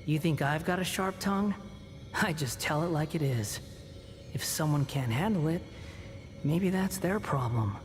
You think I've got a sharp tongue? I just tell it like it is. If someone can't handle it, maybe that's their problem.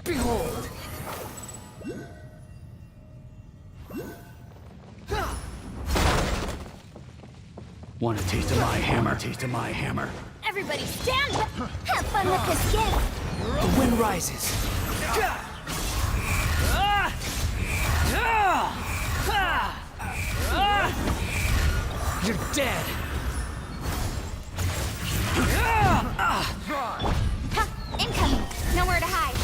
Behold! Want a taste of my hammer? Taste of my hammer. Everybody stand back! Have fun with this game! The wind rises. You're dead. Ha! Incoming! Nowhere to hide!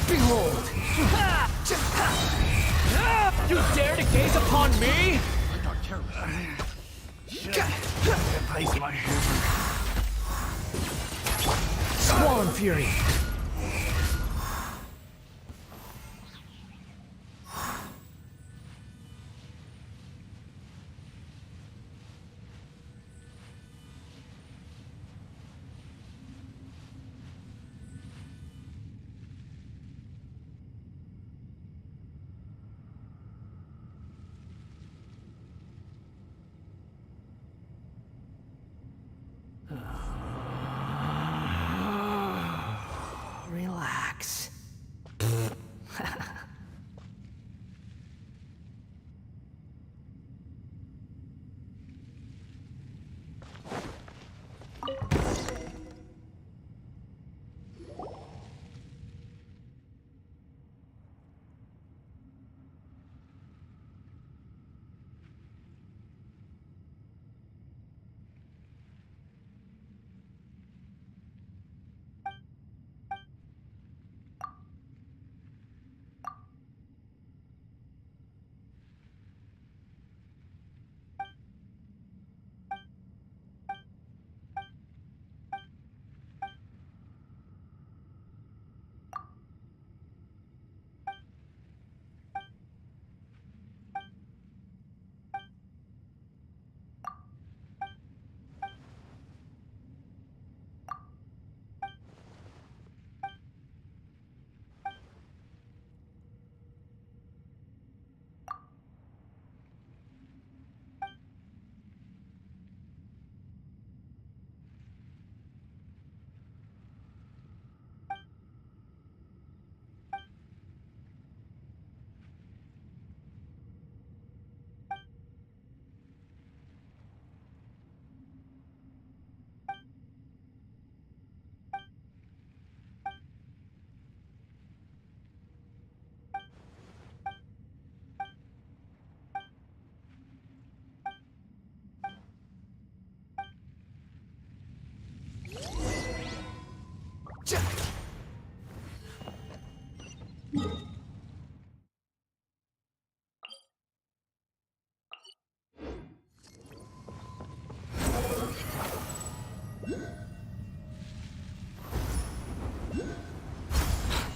Behold! You dare to gaze upon me? Place my hammer. Swollen Fury! Relax.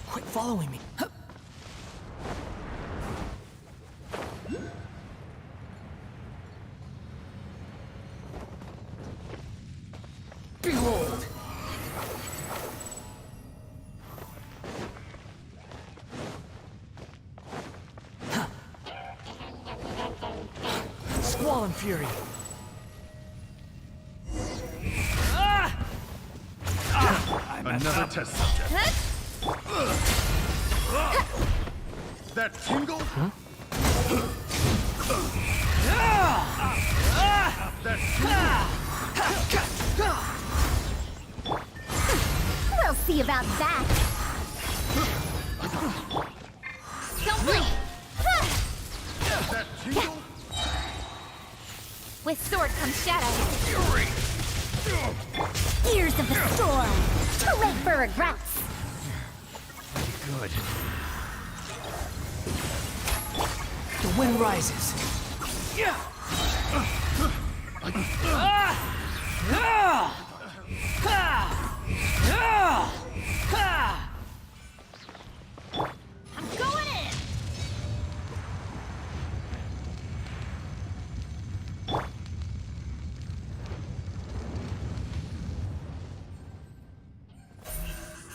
Quit following me. Behold! Fury. Another test subject. That tingle? Huh? That We'll see about that. Don't blink. That tingle? With sword comes shadow. Fury! Ears of the storm. Too late for regrets. Good. The wind rises. I'm going in.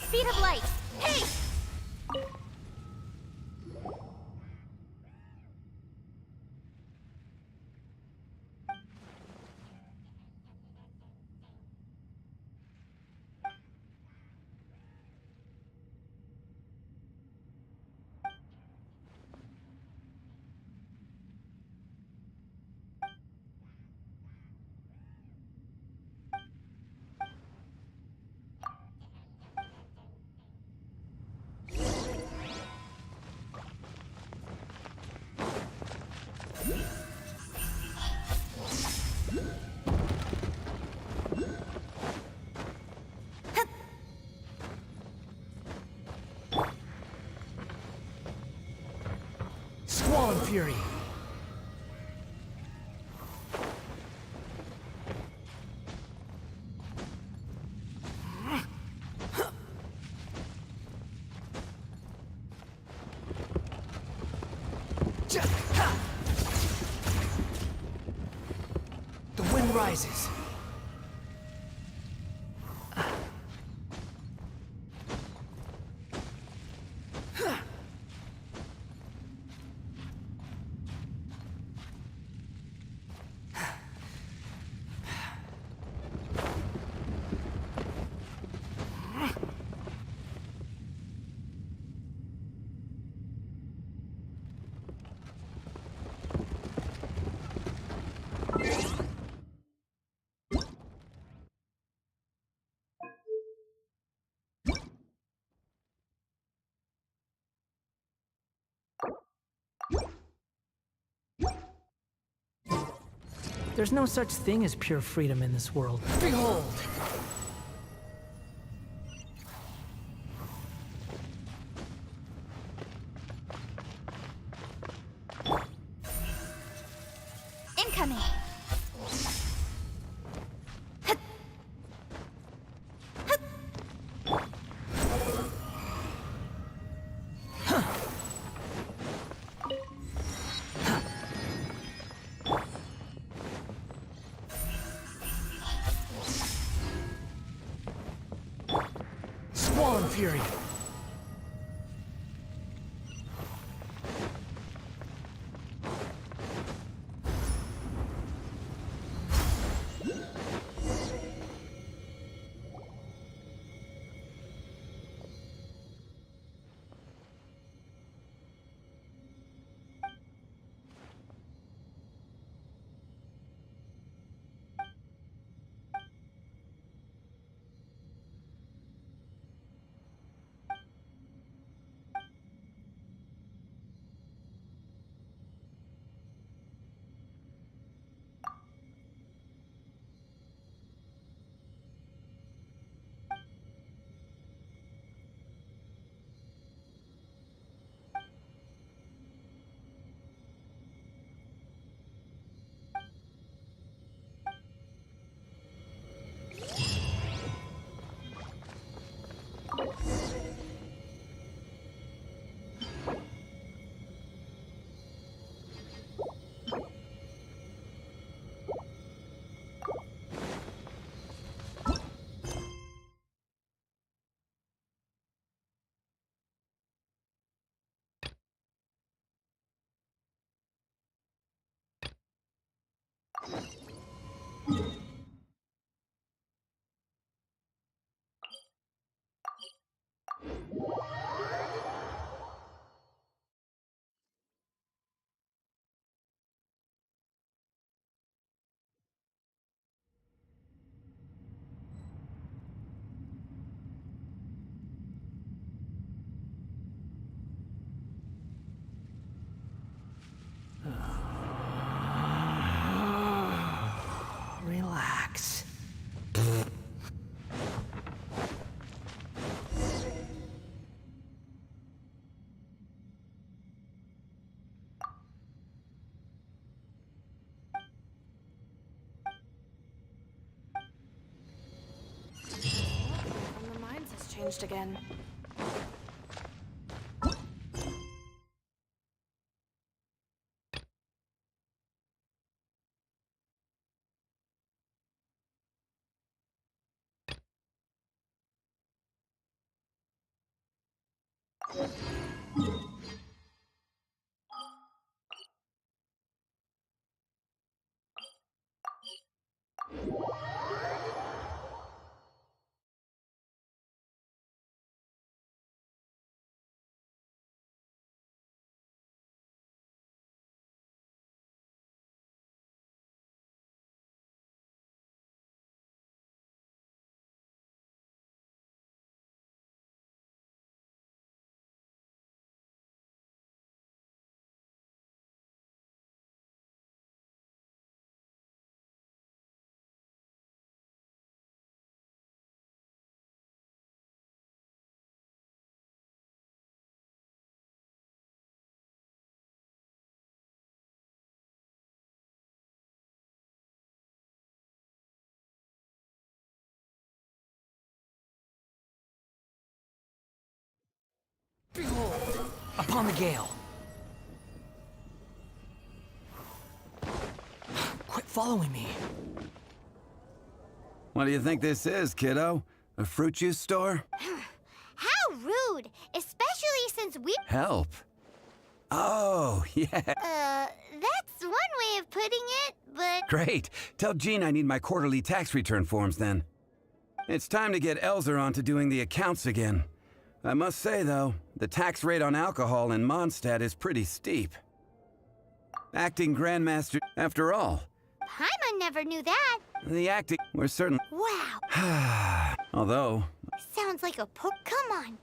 Speed of light. Hey! Squall Fury. The wind rises. There's no such thing as pure freedom in this world. Behold! Incoming. Squall Fury. And the mines has changed again. Behold, upon the gale. Quit following me. What do you think this is, kiddo? A fruit juice store? How rude! Especially since we... Help. Oh, yeah. That's one way of putting it, but... Great. Tell Jean I need my quarterly tax return forms then. It's time to get Elzer on to doing the accounts again. I must say, though, the tax rate on alcohol in Mondstadt is pretty steep. Acting Grandmaster, after all. Paimon never knew that. The acting, we're certain. Wow. Although, Sounds like a Come on.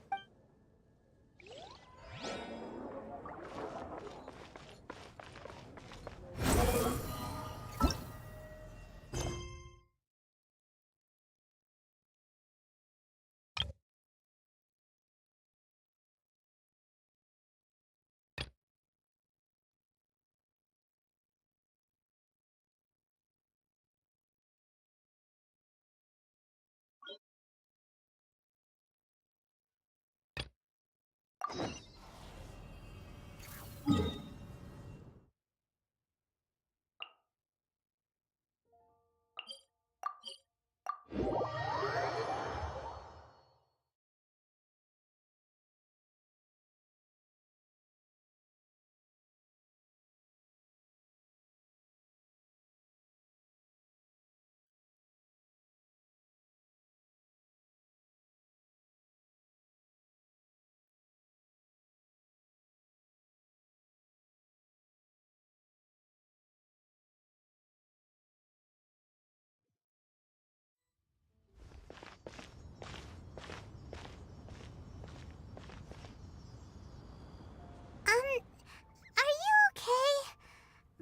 Are you okay?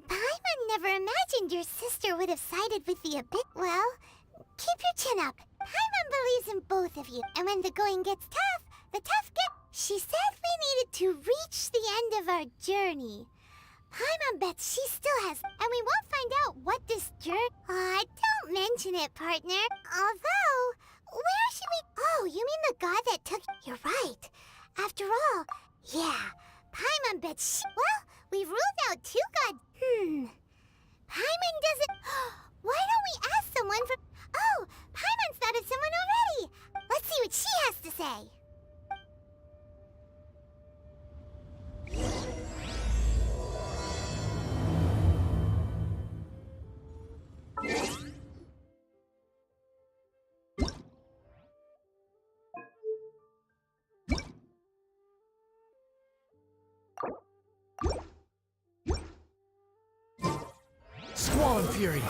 Paimon never imagined your sister would have sided with the Abyss. Well, keep your chin up. Paimon believes in both of you, and when the going gets tough, the tough get... She said we needed to reach the end of our journey. Paimon bets she still has... And we won't find out what this journey... don't mention it, partner. Although, where should we... Oh, you mean the god that took... You're right. After all, yeah, Paimon bets she... Well, we've ruled out two gods. Paimon doesn't... Why don't we ask someone for... Oh, Paimon's thought of someone already. Let's see what she has to say. Squall and Fury.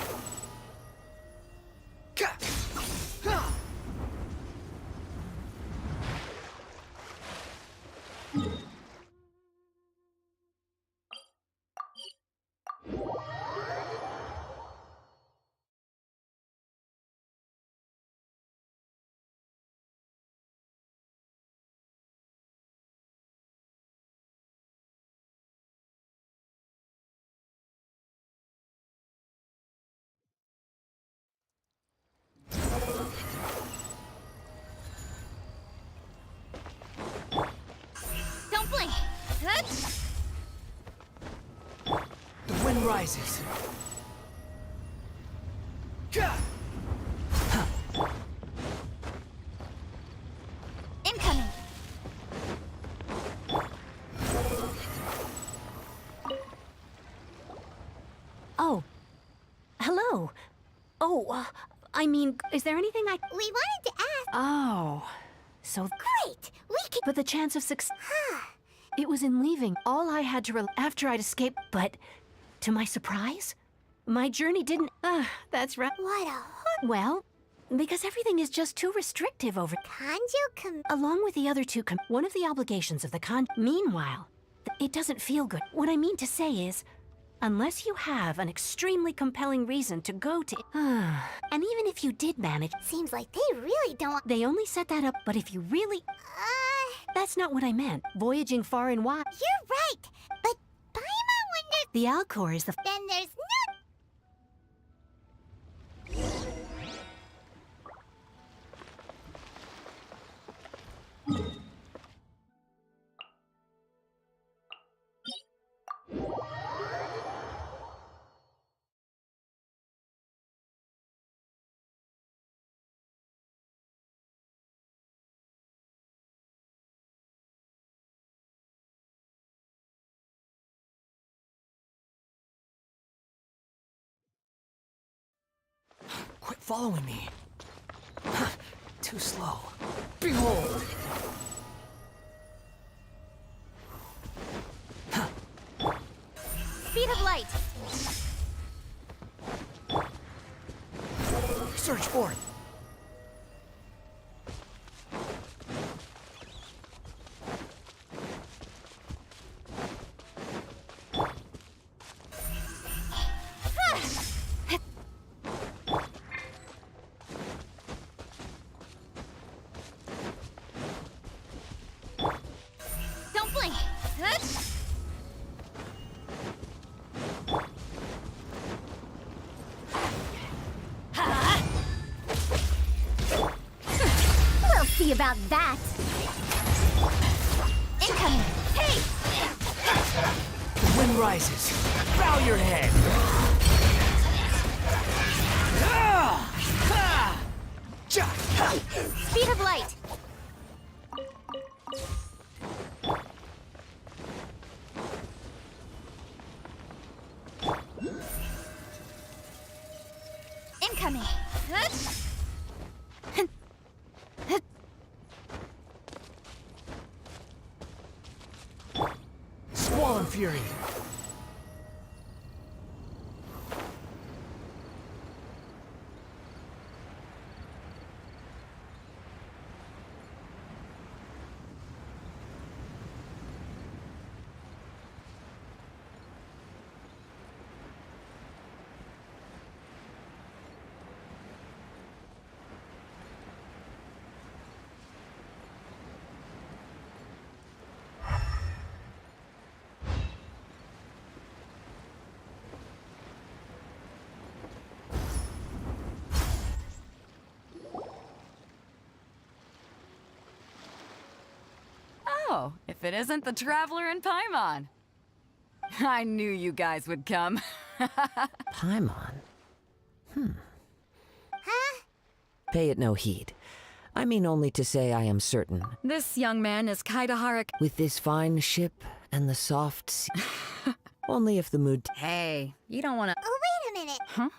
rises. Incoming. Oh. Hello. Oh, I mean, is there anything I... We wanted to ask. Oh. So... Great. We can. But the chance of success... It was in leaving. All I had to after I'd escaped, but... To my surprise, my journey didn't... that's right. What a Well, because everything is just too restrictive over... Kanjo Along with the other two, one of the obligations of the Meanwhile, it doesn't feel good. What I mean to say is, unless you have an extremely compelling reason to go to... and even if you did manage... Seems like they really don't. They only set that up, but if you really... That's not what I meant. Voyaging far and wide. You're right. But Paimon wonders. The Alcor is the... Then there's no. Quit following me. Too slow. Behold! Speed of light. Search for it. Don't blink. We'll see about that. Incoming. Hey! The wind rises. Bow your head. Speed of light. Incoming. Squall and fury. Oh, if it isn't the Traveler in Paimon. I knew you guys would come. Paimon? Huh? Pay it no heed. I mean only to say I am certain. This young man is Kaidahara. With this fine ship and the soft sea. Only if the mood... Hey, you don't want to... Oh, wait a minute.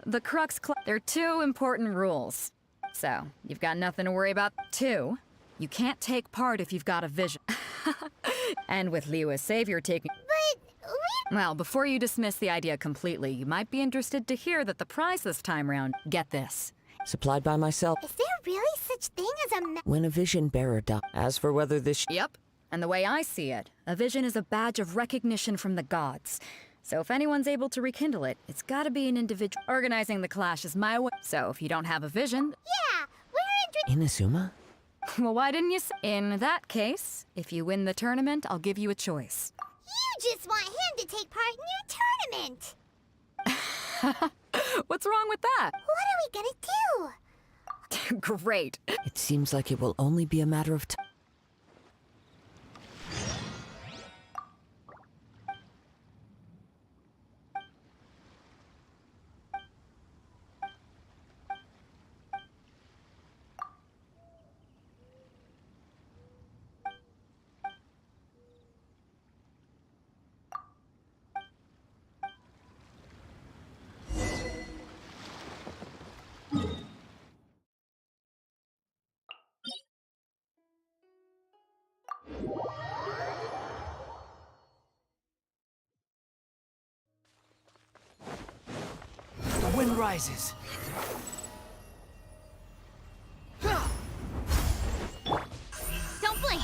The Crux Club. There are two important rules. So, you've got nothing to worry about. Two, you can't take part if you've got a vision. And with Liu as savior taking... But we... Well, before you dismiss the idea completely, you might be interested to hear that the prize this time round... Get this. Supplied by myself. Is there really such thing as a When a vision bearer dies. As for whether this... Yep. And the way I see it, a vision is a badge of recognition from the gods. So if anyone's able to rekindle it, it's gotta be an individual. Organizing the clash is my way. So if you don't have a vision... Yeah, we're Inazuma? Well, why didn't you In that case, if you win the tournament, I'll give you a choice. You just want him to take part in your tournament. What's wrong with that? What are we gonna do? Great. It seems like it will only be a matter of time. rises. Don't blink!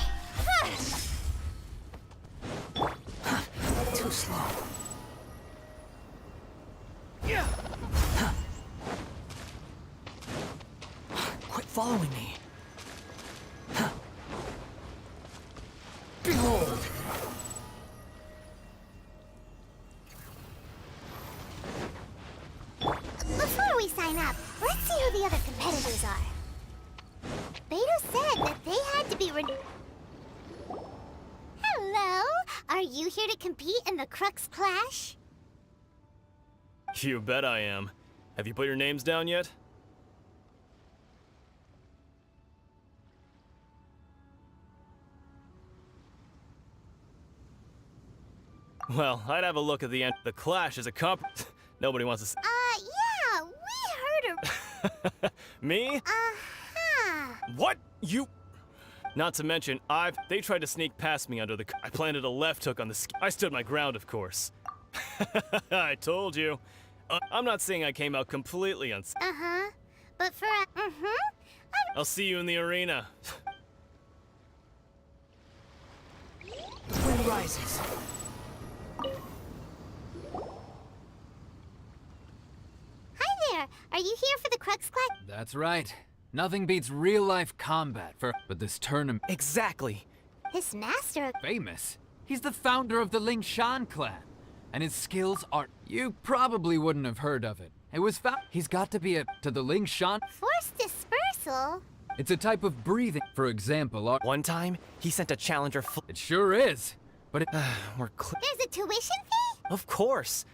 Too slow. Quit following me. Behold! Before we sign up, let's see who the other competitors are. Beto said that they had to be Hello? Are you here to compete in the Crux Clash? You bet I am. Have you put your names down yet? Well, I'd have a look at the end. The Clash is a Nobody wants to Yeah, we heard of... Me? Uh-huh. What? You... Not to mention, They tried to sneak past me under the... I planted a left hook on the I stood my ground, of course. I told you. I'm not saying I came out completely Uh-huh. But for a... I'll see you in the arena. The wind rises. Hi there! Are you here for the Crux Clash? That's right. Nothing beats real-life combat but this tournament. Exactly. This master... Famous. He's the founder of the Ling Shan clan. And his skills are... You probably wouldn't have heard of it. It was found... He's got to be to the Ling Shan... Forced dispersal? It's a type of breathing. For example, One time, he sent a challenger It sure is. But it... There's a tuition fee? Of course.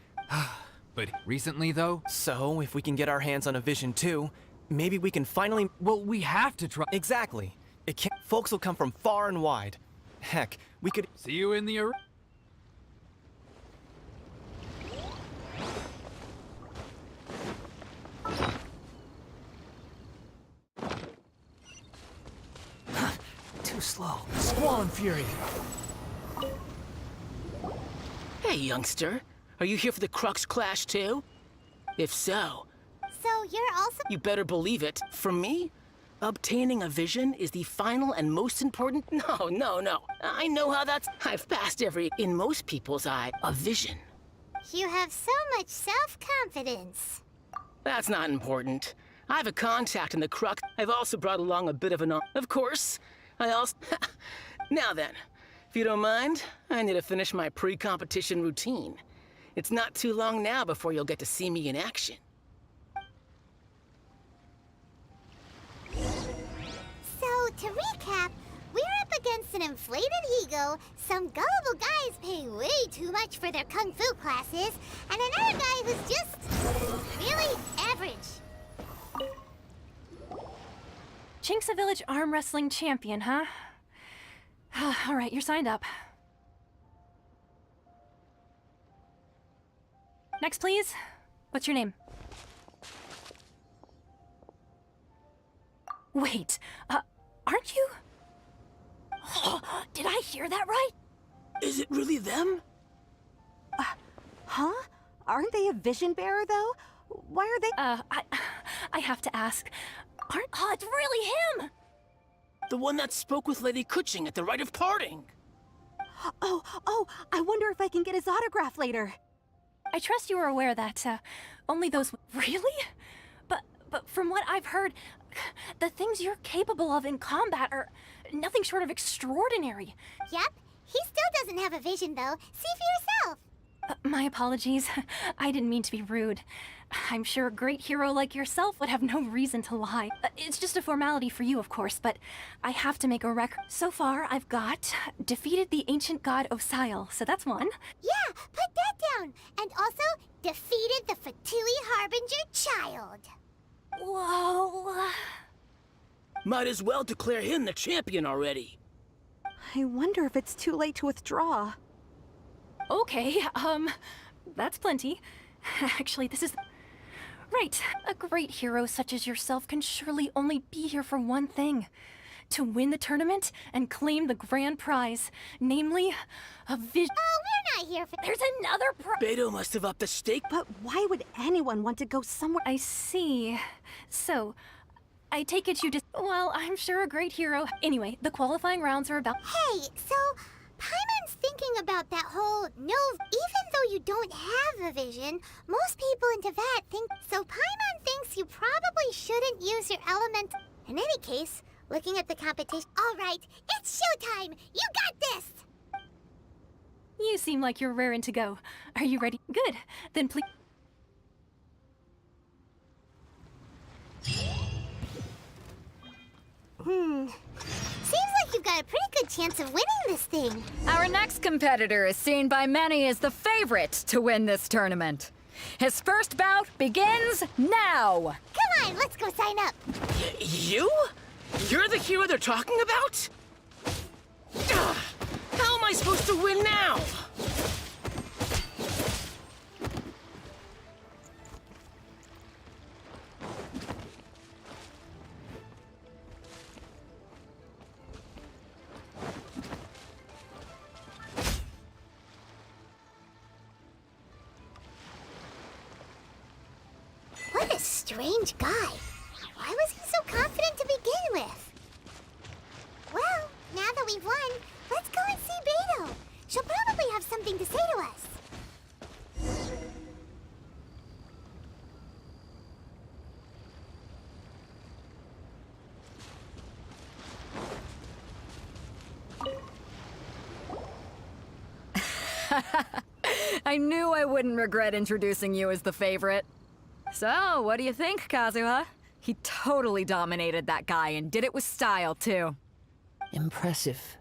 But recently, though... So, if we can get our hands on a Vision too, maybe we can finally... Well, we have to try... Exactly. Folks will come from far and wide. Heck, we could... See you in the arena. Too slow. Squall and fury. Hey, youngster. Are you here for the Crux Clash too? If so... So you're also... You better believe it. For me, obtaining a vision is the final and most important... No. I know how that's... I've passed in most people's eye, a vision. You have so much self-confidence. That's not important. I have a contact in the Crux. I've also brought along a bit of an... Of course, I also... Now then, if you don't mind, I need to finish my pre-competition routine. It's not too long now before you'll get to see me in action. So, to recap, we're up against an inflated ego, some gullible guys paying way too much for their kung fu classes, and another guy who's just... really average. Chink's a village arm wrestling champion, huh? All right, you're signed up. Next, please. What's your name? Wait, aren't you? Did I hear that right? Is it really them? Huh? Aren't they a vision bearer, though? Why are they... I have to ask. It's really him! The one that spoke with Lady Kuching at the rite of parting. Oh, I wonder if I can get his autograph later. I trust you are aware that, only those... Really? But from what I've heard, the things you're capable of in combat are nothing short of extraordinary. Yep, he still doesn't have a vision, though. See for yourself. My apologies. I didn't mean to be rude. I'm sure a great hero like yourself would have no reason to lie. It's just a formality for you, of course, but I have to make a record. So far, I've got defeated the ancient god Osile, so that's one. Yeah, put that down. And also, defeated the Fatui Harbinger child. Whoa. Might as well declare him the champion already. I wonder if it's too late to withdraw. Okay, that's plenty. Actually, this is... Right, a great hero such as yourself can surely only be here for one thing. To win the tournament and claim the grand prize, namely, a vision. Oh, we're not here for. There's another Beto must have upped the stake. But why would anyone want to go somewhere? I see. So, I take it you just. Well, I'm sure a great hero. Anyway, the qualifying rounds are about. Hey, so Paimon's thinking about that whole no. Even though you don't have a vision, most people in Teyvat think. So Paimon thinks you probably shouldn't use your element. In any case, looking at the competition. All right, it's showtime. You got this. You seem like you're raring to go. Are you ready? Good. Then please. Seems like you've got a pretty good chance of winning this thing. Our next competitor is seen by many as the favorite to win this tournament. His first bout begins now! Come on, let's go sign up. You? You're the hero they're talking about? Ugh, how am I supposed to win now? What a strange guy. Why was he so confident to begin with? Well, now that we've won, let's go and see Beto. She'll probably have something to say to us. I knew I wouldn't regret introducing you as the favorite. So, what do you think, Kazuha? He totally dominated that guy and did it with style, too. Impressive.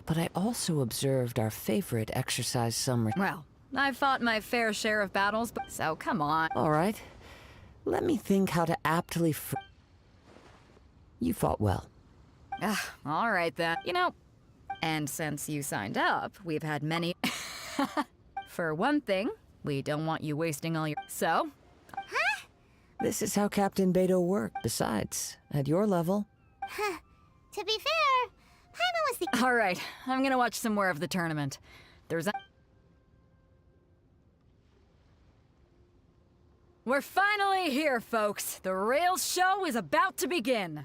But I also observed our favorite exercise some... Well, I've fought my fair share of battles, but so come on. All right. Let me think how to aptly... You fought well. All right, then. You know, and since you signed up, we've had many... For one thing, we don't want you wasting all your... So... Huh? This is how Captain Beto worked. Besides, at your level... To be fair, Paimon was the... All right, I'm gonna watch some more of the tournament. There's a... We're finally here, folks. The real show is about to begin.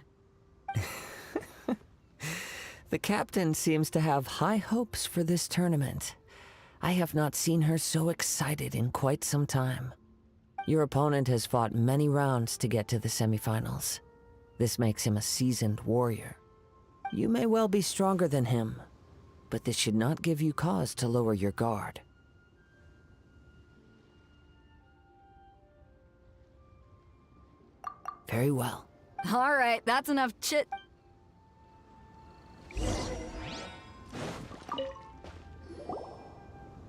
The captain seems to have high hopes for this tournament. I have not seen her so excited in quite some time. Your opponent has fought many rounds to get to the semifinals. This makes him a seasoned warrior. You may well be stronger than him, but this should not give you cause to lower your guard. Very well. All right, that's enough chit...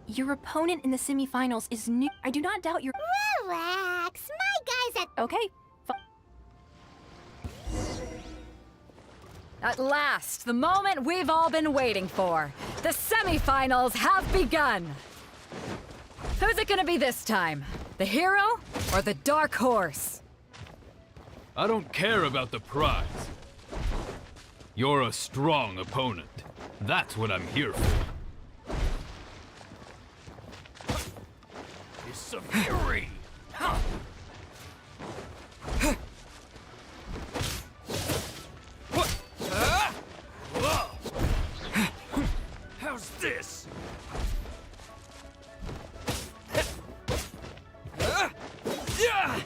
Your opponent in the semifinals is new. I do not doubt your. Relax. My guy's at... Okay. At last, the moment we've all been waiting for. The semifinals have begun. Who's it gonna be this time? The hero or the dark horse? I don't care about the prize. You're a strong opponent. That's what I'm here for. It's a fury! How's this? Yeah!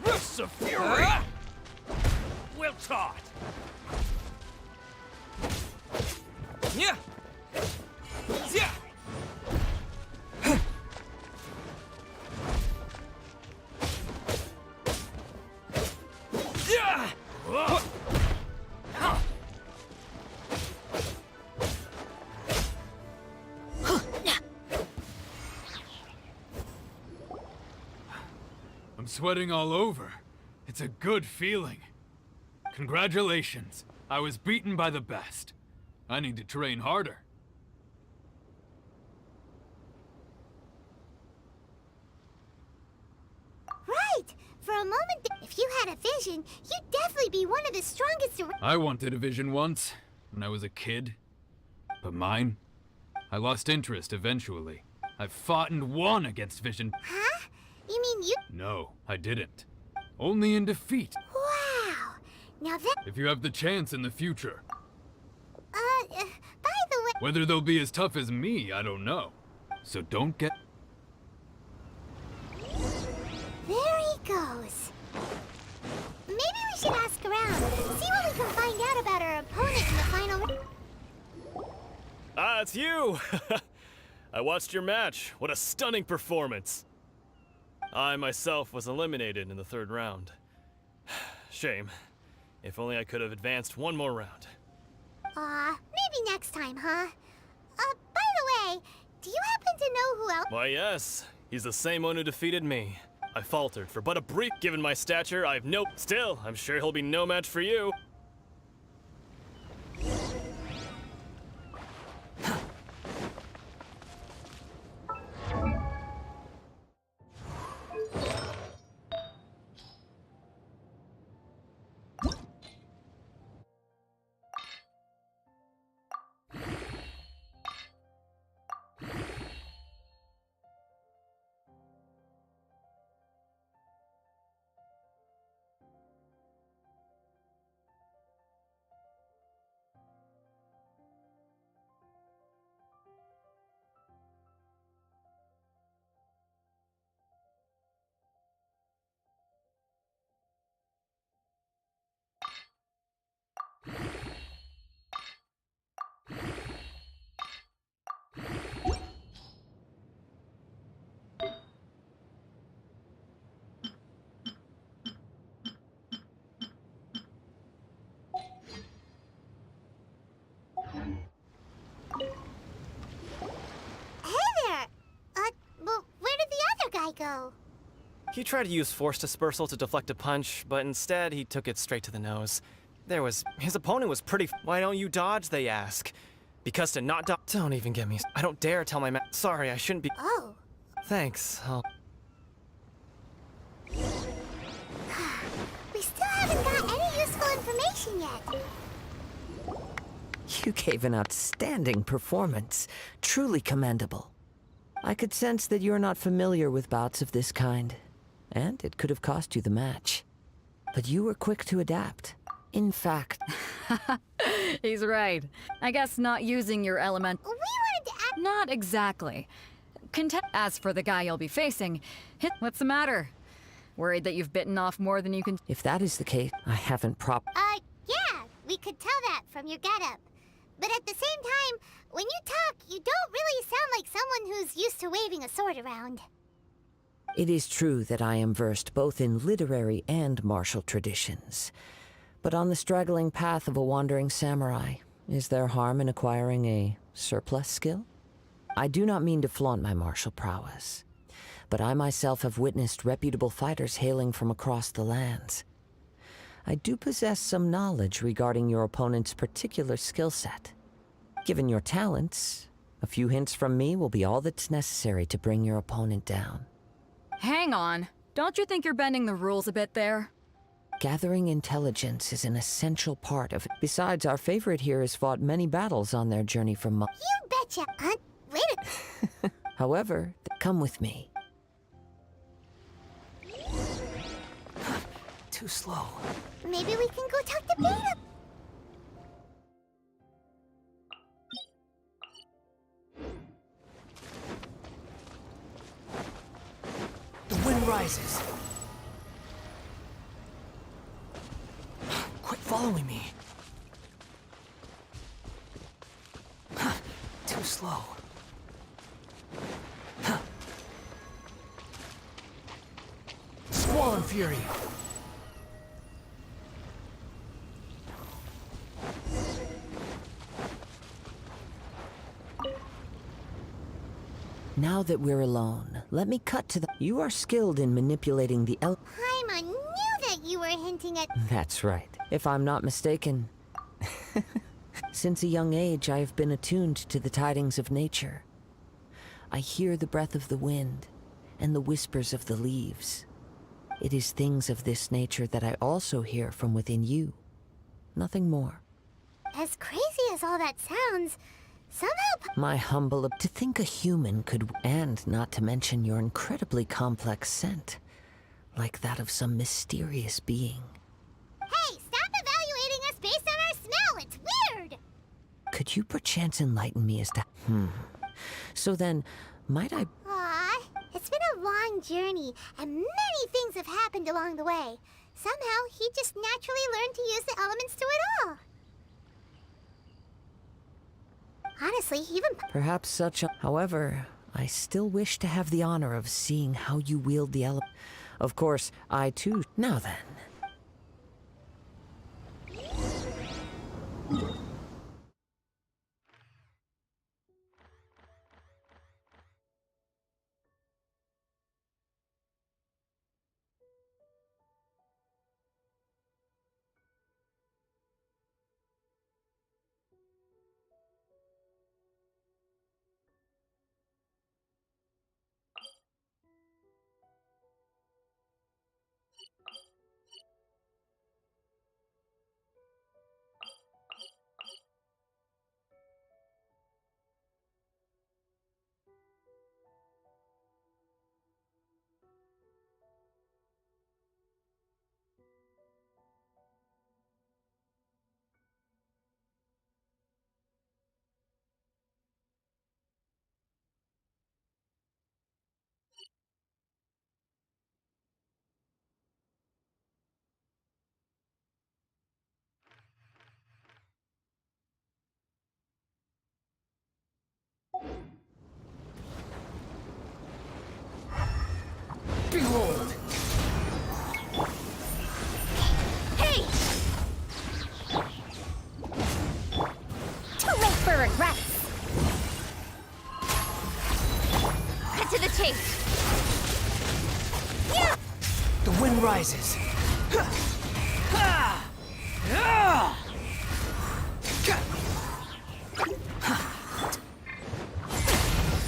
It's a fury! Well taught! Yeah! Yeah! Yeah! I'm sweating all over. It's a good feeling. Congratulations. I was beaten by the best. I need to train harder. a moment that if you had a vision, you'd definitely be one of the strongest around. I wanted a vision once, when I was a kid. But mine? I lost interest eventually. I've fought and won against vision. Huh? You mean you? No, I didn't. Only in defeat. Wow. Now that. If you have the chance in the future. By the way. Whether they'll be as tough as me, I don't know. So don't get... There he goes. Maybe we should ask around, see what we can find out about our opponent in the final. Ah, it's you! I watched your match. What a stunning performance. I myself was eliminated in the 3rd round. Shame. If only I could have advanced one more round. Maybe next time, huh? By the way, do you happen to know who else? Why, yes. He's the same one who defeated me. I faltered for but a brief. Given my stature, I've no... Still, I'm sure he'll be no match for you. Go. He tried to use force dispersal to deflect a punch, but instead he took it straight to the nose. His opponent was pretty. Why don't you dodge, they ask. Because to not dodge. Don't even get me. I don't dare tell my Sorry, I shouldn't be. Oh. Thanks. We still haven't got any useful information yet. You gave an outstanding performance. Truly commendable. I could sense that you're not familiar with bouts of this kind, and it could have cost you the match. But you were quick to adapt. In fact... He's right. I guess not using your element... We wanted to ask... Not exactly. As for the guy you'll be facing, what's the matter? Worried that you've bitten off more than you can... If that is the case, I haven't yeah, we could tell that from your getup. But at the same time, when you talk, you don't really sound like someone who's used to waving a sword around. It is true that I am versed both in literary and martial traditions. But on the straggling path of a wandering samurai, is there harm in acquiring a surplus skill? I do not mean to flaunt my martial prowess, but I myself have witnessed reputable fighters hailing from across the lands. I do possess some knowledge regarding your opponent's particular skill set. Given your talents, a few hints from me will be all that's necessary to bring your opponent down. Hang on. Don't you think you're bending the rules a bit there? Gathering intelligence is an essential part of it. Besides, our favorite here has fought many battles on their journey from You betcha, huh? Wait However, come with me. Too slow. Maybe we can go talk to Beta. The wind rises. Quit following me. Too slow. Squall and fury. Now that we're alone, let me cut to the... You are skilled in manipulating the Paimon knew that you were hinting at... That's right. If I'm not mistaken. Since a young age, I have been attuned to the tidings of nature. I hear the breath of the wind and the whispers of the leaves. It is things of this nature that I also hear from within you. Nothing more. As crazy as all that sounds, somehow... My humble... To think a human could... And not to mention your incredibly complex scent. Like that of some mysterious being. Hey, stop evaluating us based on our smell! It's weird! Could you perchance enlighten me as to... So then, might I... Aw, it's been a long journey, and many things have happened along the way. Somehow, he just naturally learned to use the elements through it all. Honestly, even... Perhaps such a... However, I still wish to have the honor of seeing how you wield the element. Of course, I too... Now then. Behold! Hey! Too late for regrets! Cut to the chase! Yeah! The wind rises.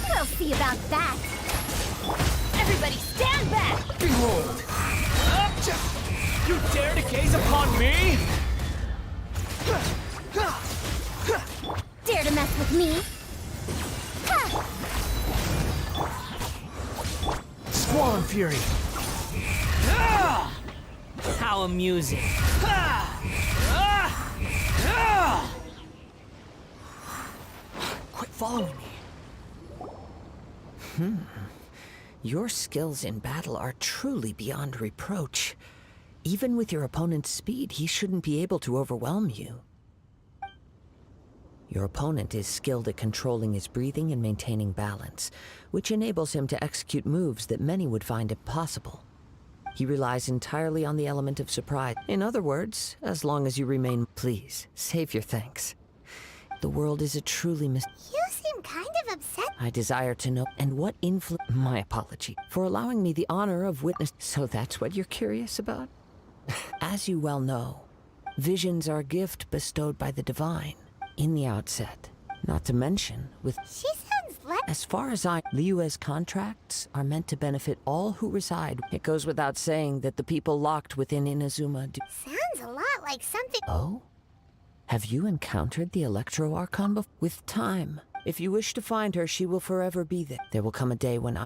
We'll see about that! Everybody stand back! Behold! You dare to gaze upon me? Dare to mess with me? Squall and fury. How amusing. Quit following me. Your skills in battle are truly beyond reproach. Even with your opponent's speed, he shouldn't be able to overwhelm you. Your opponent is skilled at controlling his breathing and maintaining balance, which enables him to execute moves that many would find impossible. He relies entirely on the element of surprise. In other words, as long as you remain... Please, save your thanks. The world is a truly You seem kind of upset. I desire to know, and what My apology for allowing me the honor of witness. So that's what you're curious about? As you well know, visions are a gift bestowed by the divine in the outset. Not to mention, with... She sounds like... As far as Liu's contracts are meant to benefit all who reside. It goes without saying that the people locked within Inazuma do... Sounds a lot like something... Oh? Have you encountered the Electro Archon before? With time, if you wish to find her, she will forever be there. There will come a day when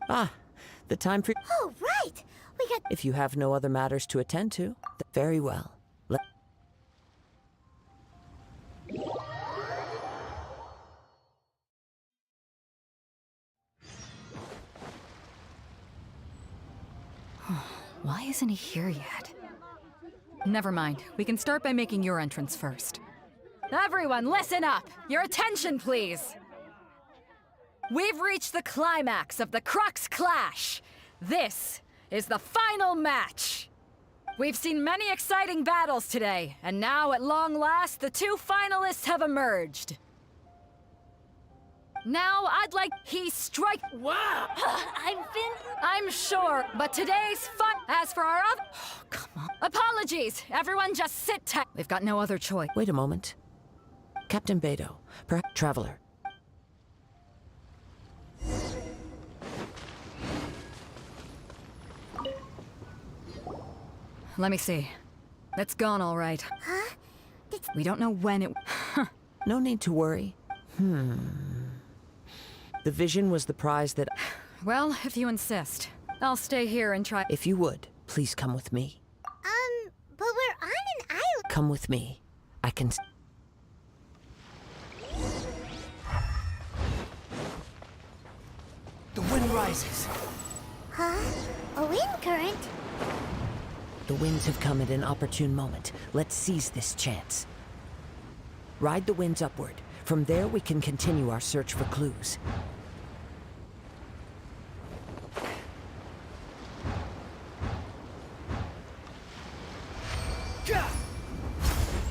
the time for... Oh, right! We got... If you have no other matters to attend to, very well. Why isn't he here yet? Never mind. We can start by making your entrance first. Everyone, listen up! Your attention, please! We've reached the climax of the Crux Clash! This is the final match! We've seen many exciting battles today, and now, at long last, the two finalists have emerged. Now, I'd like he strike... Wow! I'm sure, but today's fun... As for our other... Oh, come on. Apologies! Everyone just sit tight. We've got no other choice. Wait a moment. Captain Beto, perhaps Traveler. Let me see. It's gone all right. Huh? We don't know when it... No need to worry. The vision was the prize that... Well, if you insist. I'll stay here and try... If you would, please come with me. But we're on an island. Come with me. I can... The wind rises. Huh? A wind current? The winds have come at an opportune moment. Let's seize this chance. Ride the winds upward. From there, we can continue our search for clues.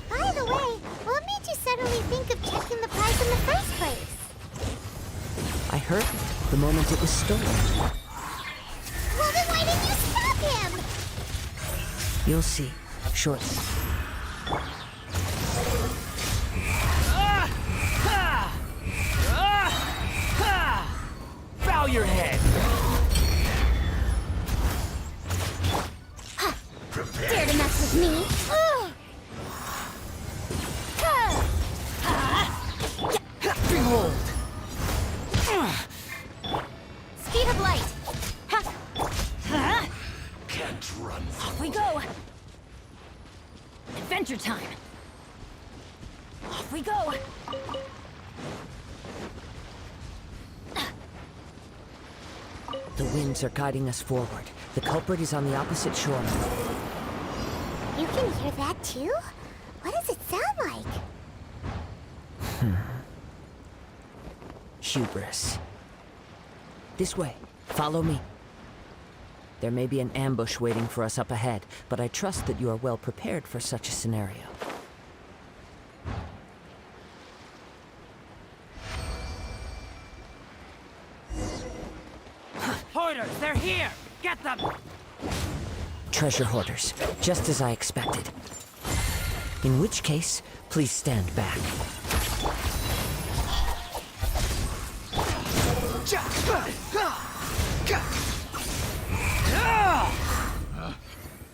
By the way, what made you suddenly think of checking the prize in the first place? I heard it the moment it was stolen. Well, then why didn't you stop him? You'll see, shortly. Bow your head. Dare to mess with me? Behold. Speed of light. Can't run. Off we go. Adventure time. Off we go. The winds are guiding us forward. The culprit is on the opposite shore. You can hear that too? What does it sound like? Hubris. This way. Follow me. There may be an ambush waiting for us up ahead, but I trust that you are well prepared for such a scenario. Hoarders, they're here! Get them! Treasure hoarders, just as I expected. In which case, please stand back.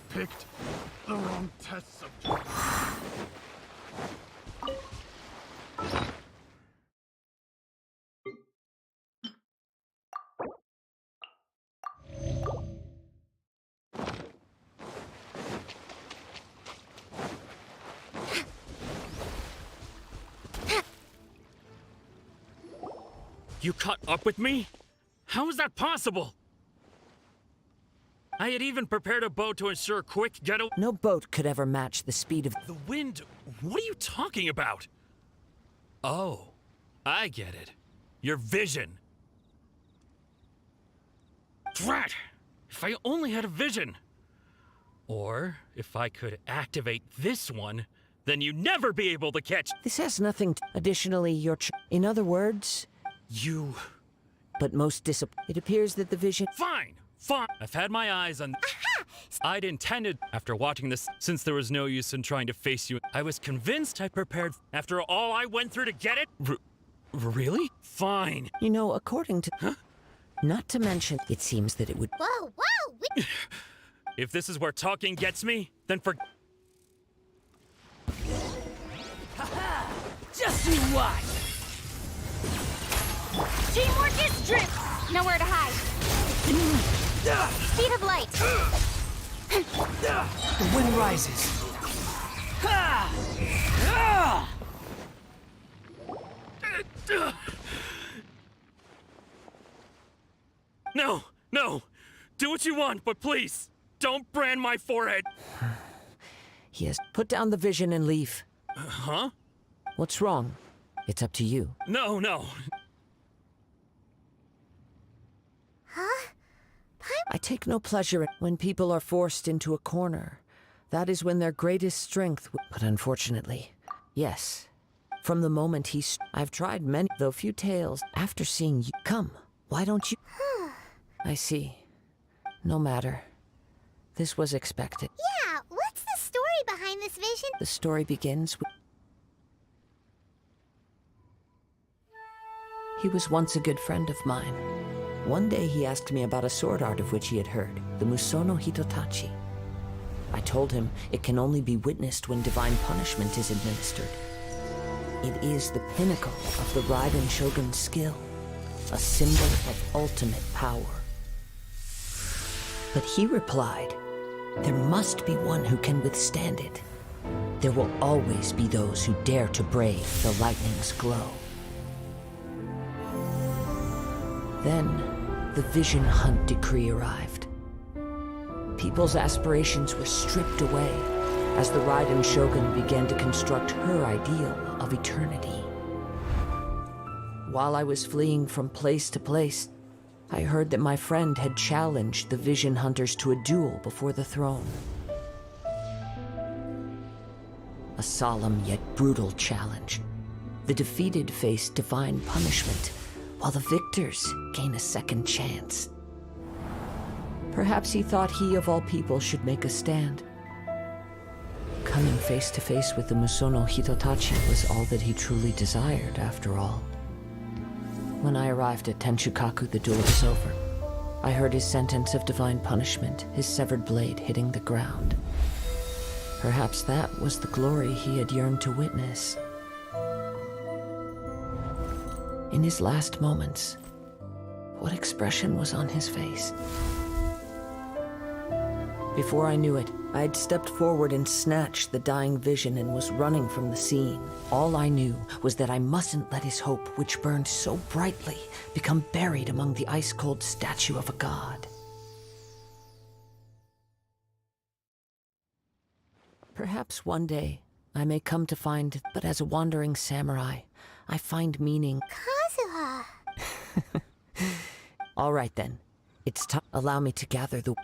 Picked the wrong test subject. You caught up with me? How is that possible? I had even prepared a boat to ensure quick getaway. No boat could ever match the speed of... The wind? What are you talking about? Oh, I get it. Your vision. Drat! If I only had a vision. Or, if I could activate this one, then you'd never be able to catch... This has nothing to... Additionally, your... In other words... You... But most It appears that the vision... Fine! Fine! I've had my eyes on... I'd intended, after watching this, since there was no use in trying to face you, I was convinced I prepared... After all I went through to get it? Really? Fine. You know, according to... Huh? Not to mention, it seems that it would... Whoa, whoa! If this is where talking gets me, then for... Ha-ha! Just you watch! Teamwork is strength! Nowhere to hide. Speed of light. The wind rises. Ha! No! No! Do what you want, but please, don't brand my forehead! Yes. Put down the vision and leave. Huh? What's wrong? It's up to you. No, no. Huh? I take no pleasure in when people are forced into a corner. That is when their greatest strength... But unfortunately, yes. From the moment I've tried many, though few tales, after seeing you... Come, why don't you... I see. No matter. This was expected. Yeah, what's the story behind this vision? The story begins with... He was once a good friend of mine. One day he asked me about a sword art of which he had heard, the Musono Hitotachi. I told him it can only be witnessed when divine punishment is administered. It is the pinnacle of the Raiden Shogun's skill, a symbol of ultimate power. But he replied, there must be one who can withstand it. There will always be those who dare to brave the lightning's glow. Then, the Vision Hunt decree arrived. People's aspirations were stripped away as the Raiden Shogun began to construct her ideal of eternity. While I was fleeing from place to place, I heard that my friend had challenged the Vision Hunters to a duel before the throne. A solemn yet brutal challenge. The defeated face divine punishment, while the victors gain a second chance. Perhaps he thought he of all people should make a stand. Coming face to face with the Musono Hitotachi was all that he truly desired, after all. When I arrived at Tenshukaku, the duel was over. I heard his sentence of divine punishment, his severed blade hitting the ground. Perhaps that was the glory he had yearned to witness. In his last moments, what expression was on his face? Before I knew it, I had stepped forward and snatched the dying vision and was running from the scene. All I knew was that I mustn't let his hope, which burned so brightly, become buried among the ice-cold statue of a god. Perhaps one day I may come to find, but as a wandering samurai, I find meaning. Kazuha! All right then, it's time. Allow me to gather the.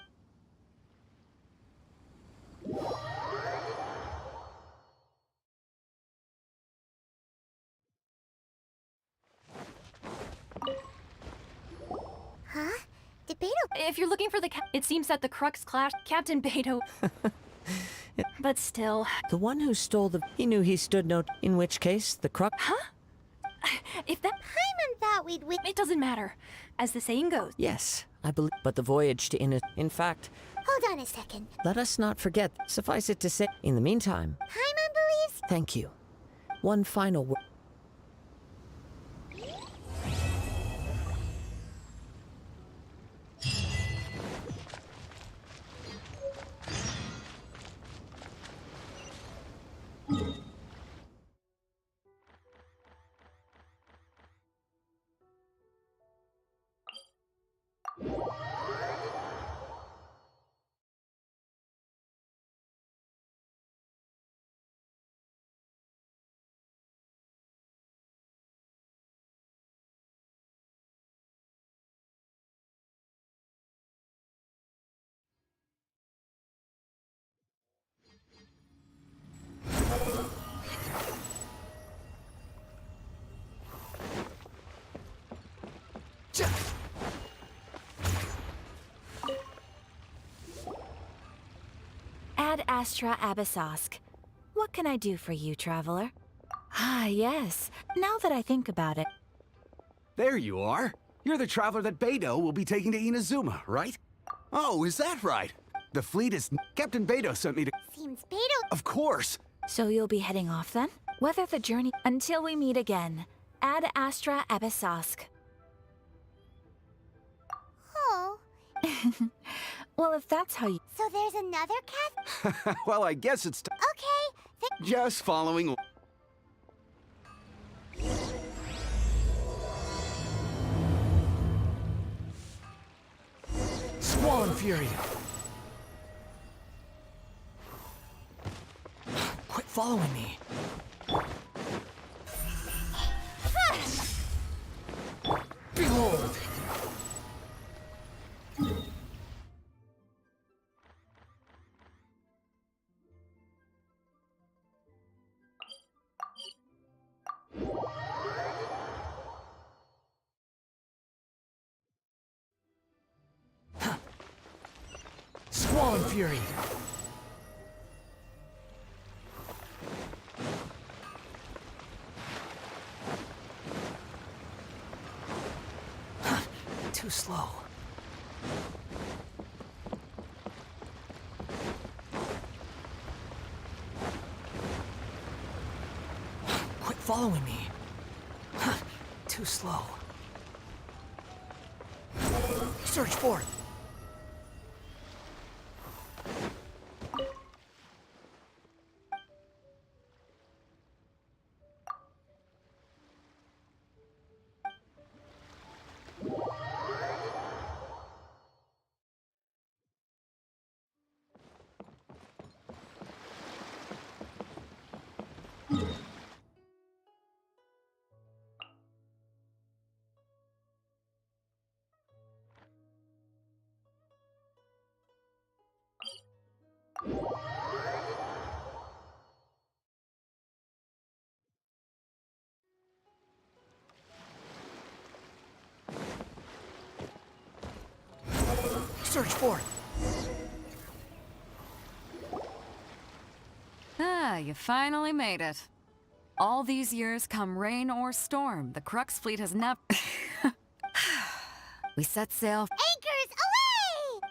Huh? Beto. If you're looking for the it seems that the crux clashed. Captain Beto. But still. The one who stole the. He knew he stood no. In which case, the crux. Huh? If that. Paimon thought we'd win. It doesn't matter. As the saying goes. Yes, I believe. But the voyage to In fact. Hold on a second. Let us not forget. Suffice it to say. In the meantime. Paimon believes. Thank you. One final word. Ad Astra Abyssosk. What can I do for you, traveler? Ah, yes. Now that I think about it. There you are. You're the traveler that Beto will be taking to Inazuma, right? Oh, is that right? The fleet is... Captain Beto sent me to... Seems Beto... Of course! So you'll be heading off then? Weather the journey until we meet again. Ad Astra Abyssosk. Oh. Well, if that's how you... So there's another cat? Well, I guess it's... Okay. Just following... Squall and Fury! Quit following me. Behold! Squall and Fury! Too slow. following me. Too slow. Search for it. Search for it. Ah, you finally made it. All these years, come rain or storm, the Crux fleet has never... We set sail... Anchors away!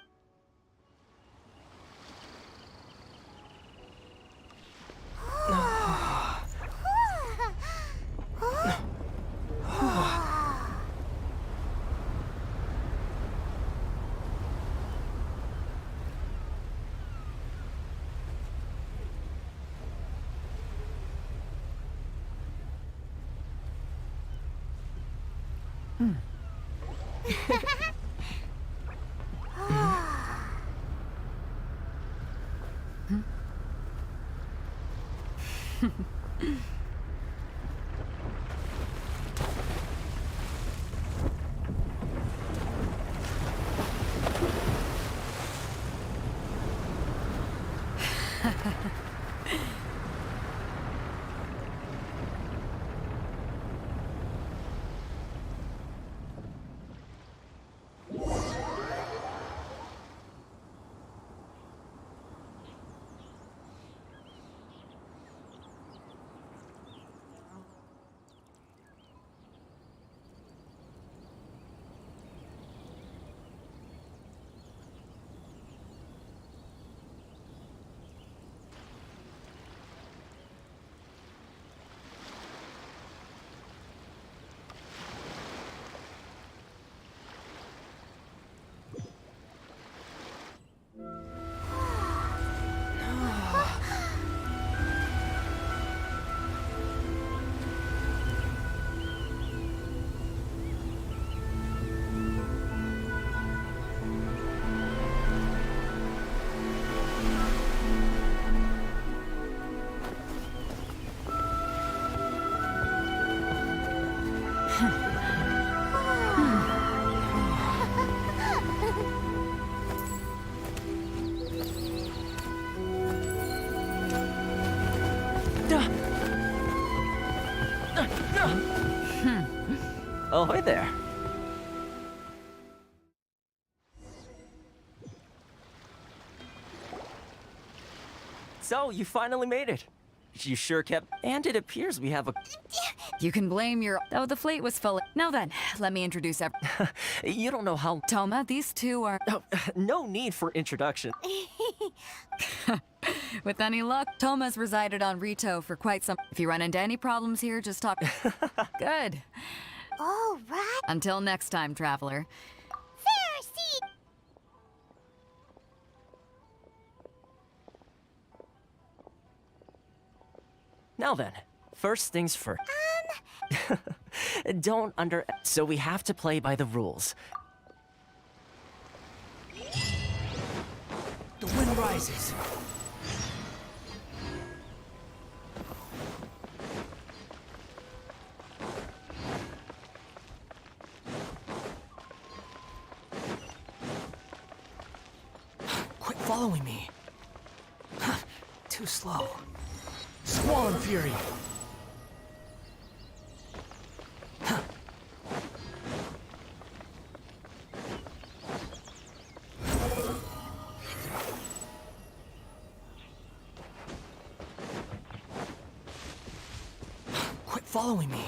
Oh, hi there. So, you finally made it. You sure kept... And it appears we have a... You can blame your... Oh, the fleet was full... Now then, let me introduce You don't know how... Toma, these two are... Oh, no need for introduction. With any luck, Toma's resided on Rito for quite some... If you run into any problems here, just talk... Good. All right. Until next time, traveler. Pharisee! Now then, first things first. Don't under... So we have to play by the rules. The wind rises. Quit following me. Too slow. Squall and fury. Quit following me.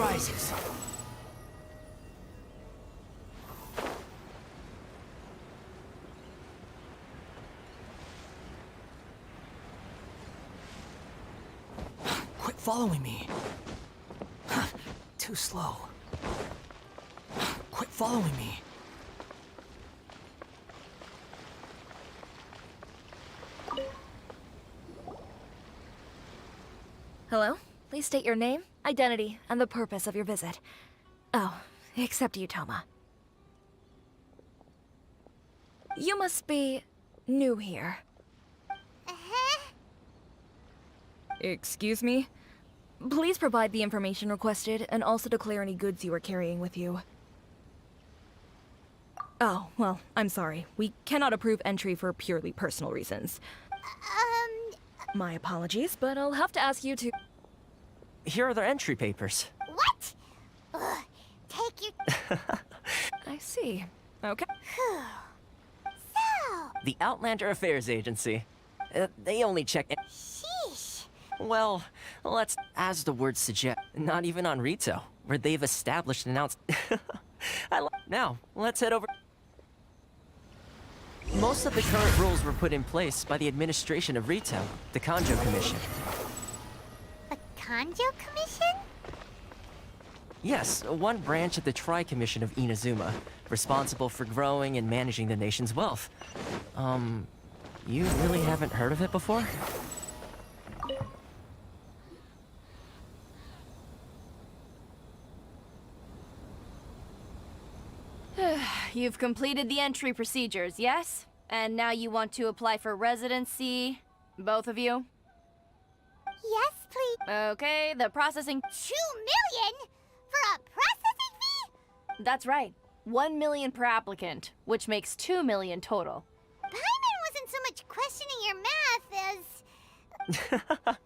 rises. Quit following me. Too slow. Quit following me. Hello? Please state your name, identity, and the purpose of your visit. Oh, except you, Toma. You must be new here. Excuse me? Please provide the information requested and also declare any goods you are carrying with you. Oh, well, I'm sorry. We cannot approve entry for purely personal reasons. My apologies, but I'll have to ask you to... Here are their entry papers. What? Ugh, take your... I see. Okay. So... The Outlander Affairs Agency. They only check... Sheesh. Well, let's... As the word suggests, not even on Rito, where they've established and announced... Now, let's head over... Most of the current rules were put in place by the administration of Rito, the Kanjo Commission. The Kanjo Commission? Yes, one branch of the Tri-Commission of Inazuma, responsible for growing and managing the nation's wealth. You really haven't heard of it before? You've completed the entry procedures, yes? And now you want to apply for residency? Both of you? Yes, please. Okay, the processing... 2 million? For a processing fee? That's right. 1 million per applicant, which makes 2 million total. Paimon wasn't so much questioning your math as...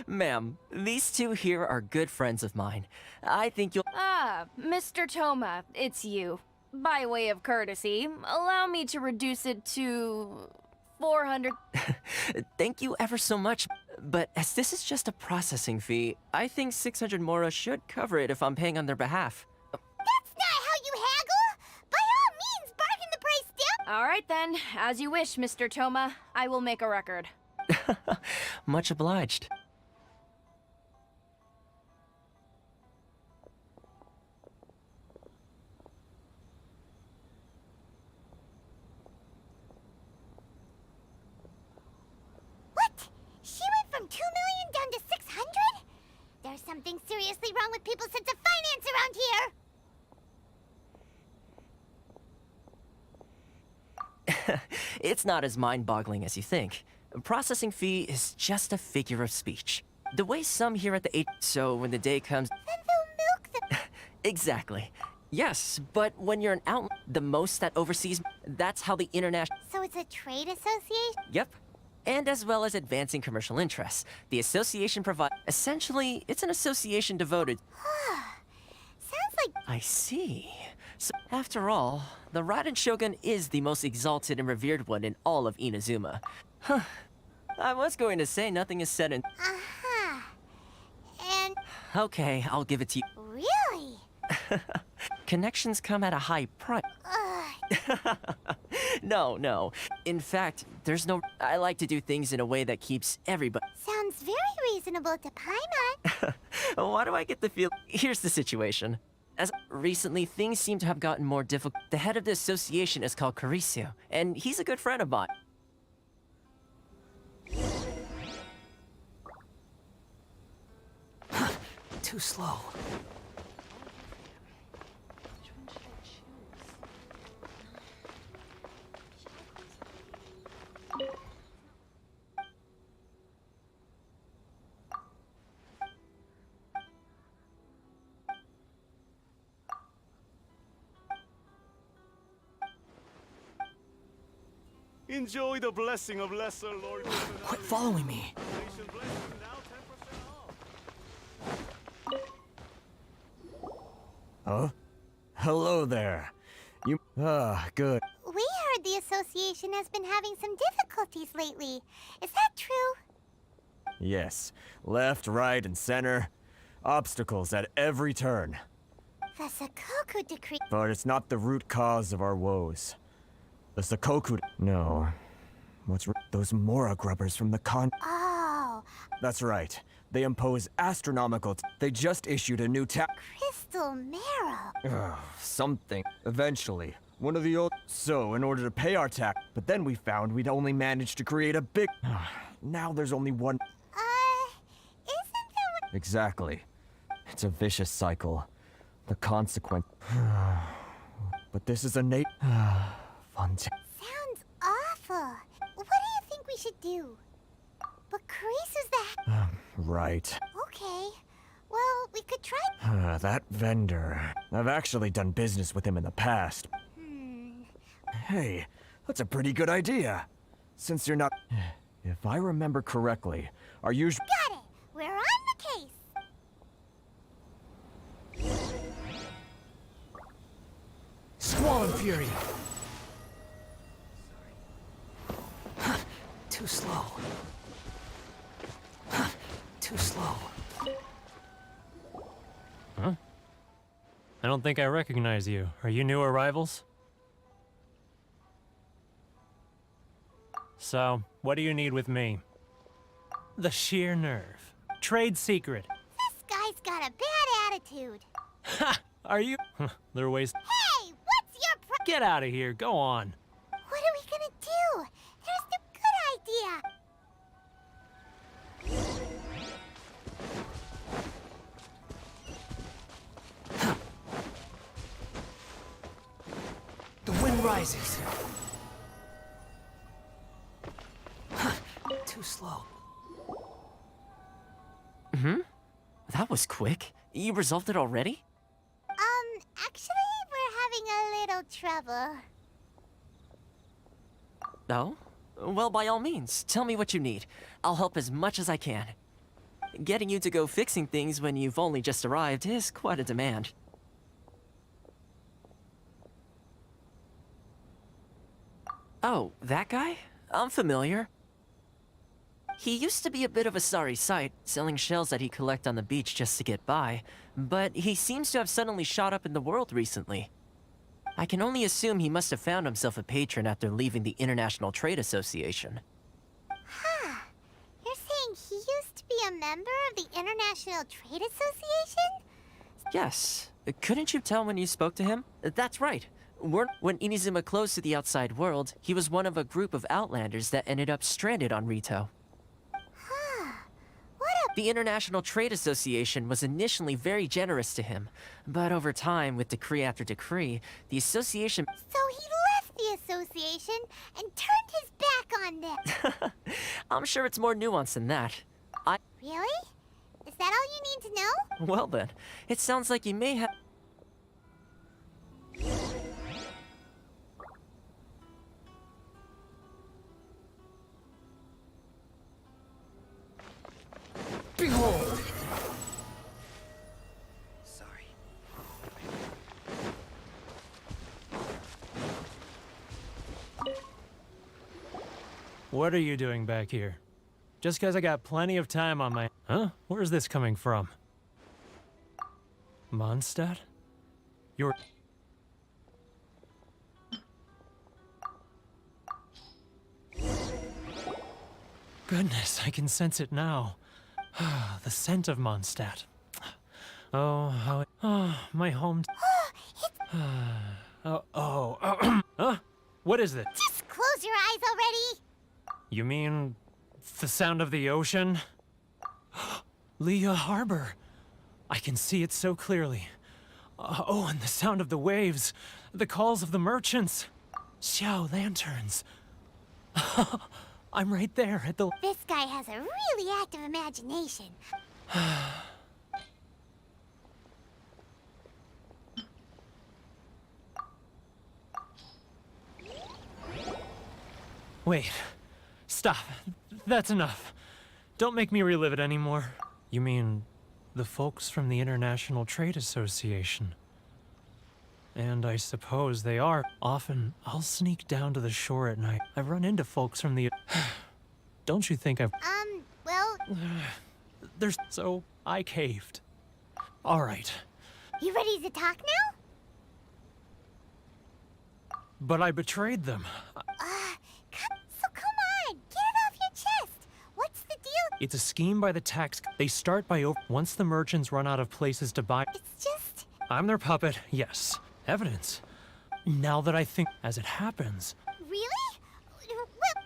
Ma'am, these two here are good friends of mine. I think you'll... Ah, Mr. Toma, it's you. By way of courtesy, allow me to reduce it to... 400... Thank you ever so much, but as this is just a processing fee, I think 600 Mora should cover it if I'm paying on their behalf. That's not how you haggle! By all means, bargain the price down! Alright then, as you wish, Mr. Toma. I will make a record. Much obliged. What? She went from 2 million down to 600? There's something seriously wrong with people's sense of finance around here! It's not as mind-boggling as you think. A processing fee is just a figure of speech. The way some here at the so when the day comes... Then they'll milk the... Exactly. Yes, but when you're an outlet, the most that oversees... That's how the international... So it's a trade association? Yep. And as well as advancing commercial interests. The association provides... Essentially, it's an association devoted... Sounds like... I see. So, after all, the Raiden Shogun is the most exalted and revered one in all of Inazuma. Huh. I was going to say nothing is said in... Uh-huh. And... Okay, I'll give it to you. Really? Connections come at a high price. No. In fact, there's no... I like to do things in a way that keeps everybody... Sounds very reasonable to Paimon. Why do I get the feel... Here's the situation. As recently, things seem to have gotten more difficult. The head of the association is called Carisio, and he's a good friend of mine. Too slow. Enjoy the blessing of Lesser Lord... Quit following me. Huh? Hello there. You... good. We heard the association has been having some difficulties lately. Is that true? Yes. Left, right, and center. Obstacles at every turn. The Sakoku decree. But it's not the root cause of our woes. The Sakoku... No. Those Mora grubbers from the Oh. That's right. They impose astronomical... They just issued a new Crystal marrow. something. Eventually. One of the old... So, in order to pay our tax... But then we found we'd only managed to create a big... Now there's only one... Isn't there... Exactly. It's a vicious cycle. The consequence... But this is a fun... Sounds awful. What do you think we should do? But Carice's the... Right. Okay. Well, we could try... That vendor... I've actually done business with him in the past. Hey, that's a pretty good idea. Since you're not... If I remember correctly, our usual... Got it! We're on the case! Squall Fury! Too slow. Too slow. Huh? I don't think I recognize you. Are you new arrivals? So, what do you need with me? The sheer nerve. Trade secret. This guy's got a bad attitude. Ha! Are you? There are ways. Hey, what's your Get out of here. Go on. What are we gonna do? There's no good idea. The wind rises. Too slow. That was quick. You resolved it already? Actually, we're having a little trouble. Oh? Well, by all means, tell me what you need. I'll help as much as I can. Getting you to go fixing things when you've only just arrived is quite a demand. Oh, that guy? I'm familiar. He used to be a bit of a sorry sight, selling shells that he collect on the beach just to get by, but he seems to have suddenly shot up in the world recently. I can only assume he must have found himself a patron after leaving the International Trade Association. Huh. You're saying he used to be a member of the International Trade Association? Yes. Couldn't you tell when you spoke to him? That's right. When Inazuma closed to the outside world, he was one of a group of outlanders that ended up stranded on Rito. The International Trade Association was initially very generous to him, but over time, with decree after decree, the association... So he left the association and turned his back on them. I'm sure it's more nuanced than that. Really? Is that all you need to know? Well then, it sounds like you may have... Behold! Sorry. What are you doing back here? Just because I got plenty of time on my... Huh? Where's this coming from? Mondstadt? You're... Goodness, I can sense it now. The scent of Mondstadt. Oh, how... Oh, my home... Huh? What is it? Just close your eyes already. You mean the sound of the ocean? Leah Harbor. I can see it so clearly. Oh, and the sound of the waves. The calls of the merchants. Xiao lanterns. I'm right there at the... This guy has a really active imagination. Wait. Stop. That's enough. Don't make me relive it anymore. You mean the folks from the International Trade Association? And I suppose they are. Often, I'll sneak down to the shore at night. I run into folks from the... Don't you think I've... Well... So, I caved. All right. You ready to talk now? But I betrayed them. So come on, get it off your chest. What's the deal? It's a scheme by the tax. They start by once the merchants run out of places to buy. It's just... I'm their puppet, yes. Evidence. Now that I think as it happens. Really? Well...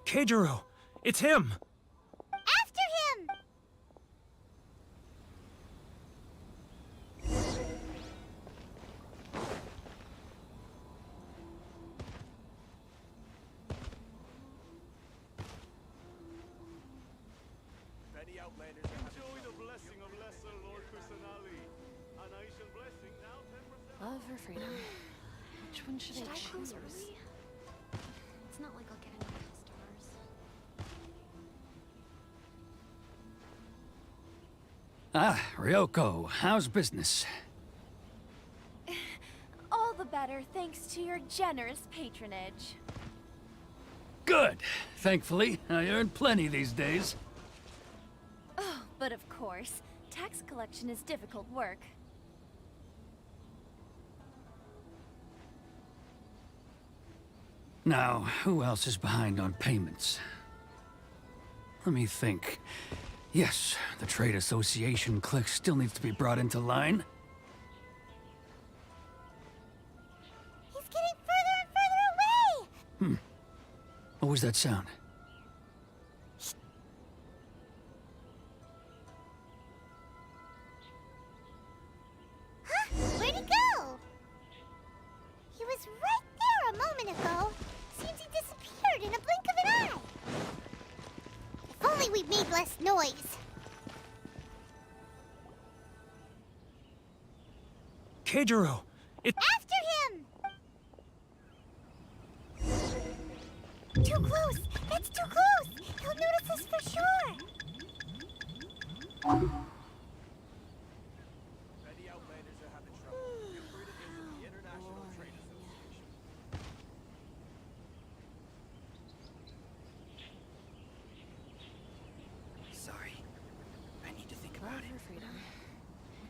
Keijiro! It's him! After him! Enjoy the blessing of Lesser Lord Kusanali. An Aishan blessing now 10%. Love or freedom? Which one should I choose? It's not like I'll get any customers. Ah, Ryoko, how's business? All the better thanks to your generous patronage. Good. Thankfully, I earn plenty these days. Oh, but of course, tax collection is difficult work. Now, who else is behind on payments? Let me think. Yes, the Trade Association clique still needs to be brought into line. He's getting further and further away! What was that sound? Huh? Where'd he go? He was right there a moment ago. Seems he disappeared in a blink of an eye. If only we made less noise. Keijiro! After him! Too close! That's too close! He'll notice us for sure! Many outlanders are having trouble. Get free to visit the International Trade Association. Sorry. I need to think about Love it. or freedom?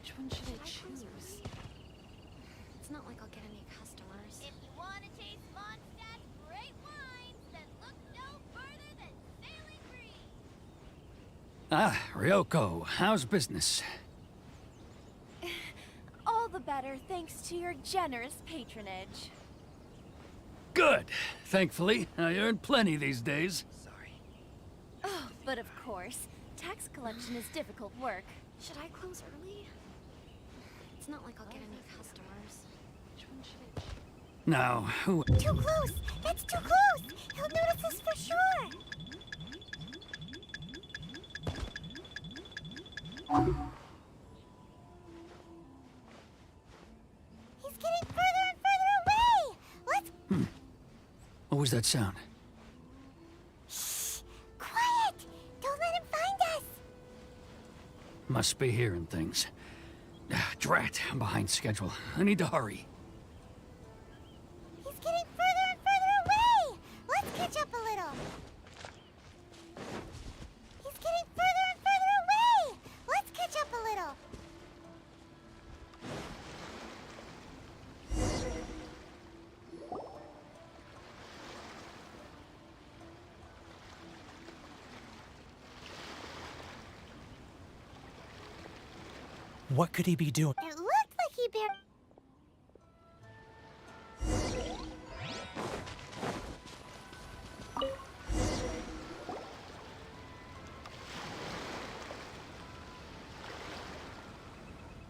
Which one should I choose? It's not like I'll get any customers. If you want to taste Mondstadt's great wines, then look no further than Sailing Breeze. Ah, Ryoko, how's business? All the better thanks to your generous patronage. Good. Thankfully, I earn plenty these days. Oh, but of course, tax collection is difficult work. Should I close early? It's not like I'll get any customers. Which one should I choose? Now, who... Too close! That's too close! He'll notice us for sure! He's getting further and further away! Let's... What was that sound? Shh! Quiet! Don't let him find us! Must be hearing things. Ah, drat, I'm behind schedule. I need to hurry. He's getting further and further away! Let's catch up a little! He's getting further and further away! Let's catch up a little! What could he be doing? It looked like he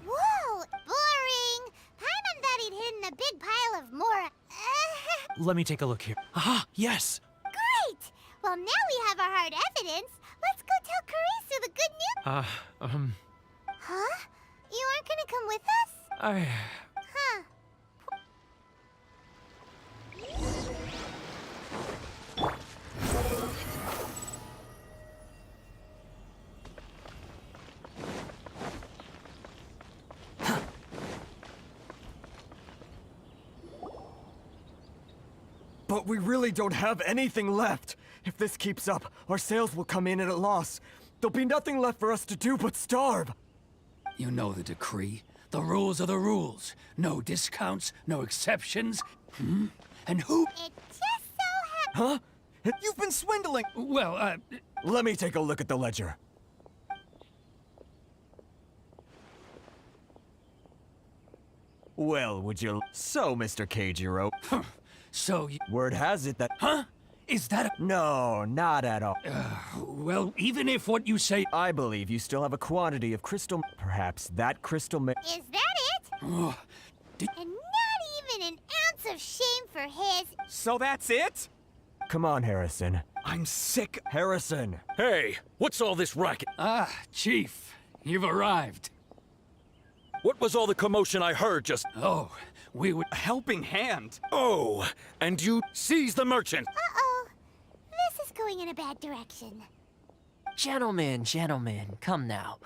Whoa! Boring! Paimon thought he'd hidden a big pile of more... Let me take a look here. Aha! Yes! Great! Well, now we have our hard evidence. Let's go tell Karisu the good news. Huh? You aren't gonna come with us? Huh. But we really don't have anything left. If this keeps up, our sales will come in at a loss. There'll be nothing left for us to do but starve. You know the decree. The rules are the rules. No discounts, no exceptions. Hmm? And who? It just so happens. Huh? You've been swindling! Well, Let me take a look at the ledger. Well, would you... So, Mr. Keijiro. So you... Word has it that... Huh? Is that a... No, not at all. Well, even if what you say... I believe you still have a quantity of crystal... Perhaps that crystal may... Is that it? Oh, And not even an ounce of shame for his... So that's it? Come on, Harrison. I'm sick. Harrison! Hey, what's all this racket? Ah, Chief, you've arrived. What was all the commotion I heard just... Oh, we would... A helping hand! Oh, and you seize the merchant! Uh-oh. This is going in a bad direction. Gentlemen, come now.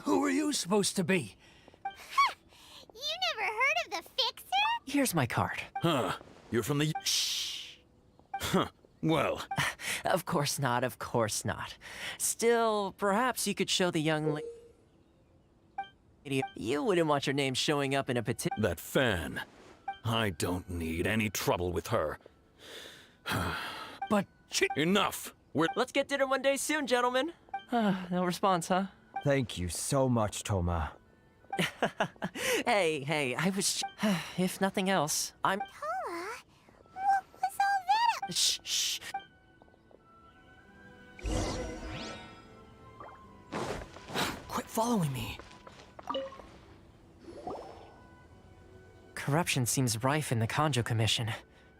Who are you supposed to be? You never heard of the Fixer? Here's my card. Huh, you're from the... Shh. Huh, well... Of course not. Still, perhaps you could show the young lady... You wouldn't want your name showing up in a petition. That fan. I don't need any trouble with her. But Enough! Let's get dinner one day soon, gentlemen. No response, huh? Thank you so much, Toma. Hey, I was... If nothing else, I'm... Toma? What was all that? Shh. Quit following me. Corruption seems rife in the Kanjo Commission.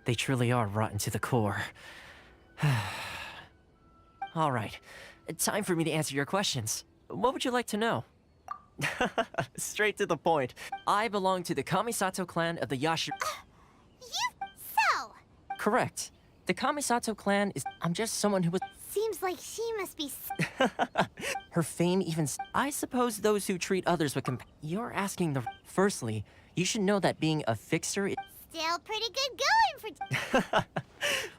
They truly are rotten to the core. All right, time for me to answer your questions. What would you like to know? Straight to the point. I belong to the Kamisato clan of the Yashir... So? Correct. The Kamisato clan is... I'm just someone who was... Seems like she must be... Her fame even... I suppose those who treat others with You're asking the... Firstly, you should know that being a fixer... Still pretty good going for...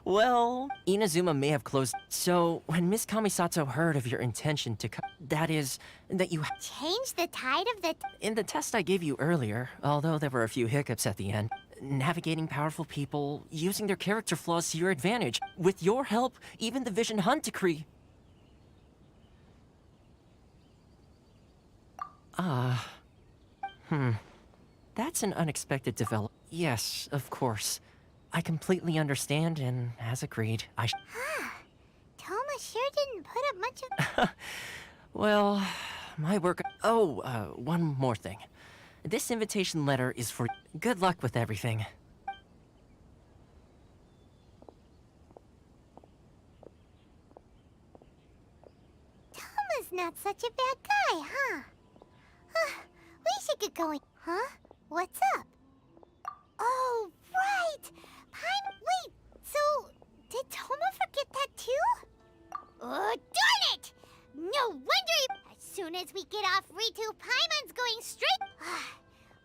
Well, Inazuma may have closed... So, when Miss Kamisato heard of your intention to that is, that you... Change the tide of the... In the test I gave you earlier, although there were a few hiccups at the end, navigating powerful people, using their character flaws to your advantage. With your help, even the Vision Hunt decree... That's an unexpected development. Yes, of course. I completely understand, and as agreed, Toma sure didn't put up much of... Well, my work... Oh, one more thing. This invitation letter is for... Good luck with everything. Toma's not such a bad guy, huh? We should get going. Huh? What's up? Oh, right! Wait, so... Did Toma forget that too? Oh, darn it! No wonder As soon as we get off Ritu, Paimon's going straight...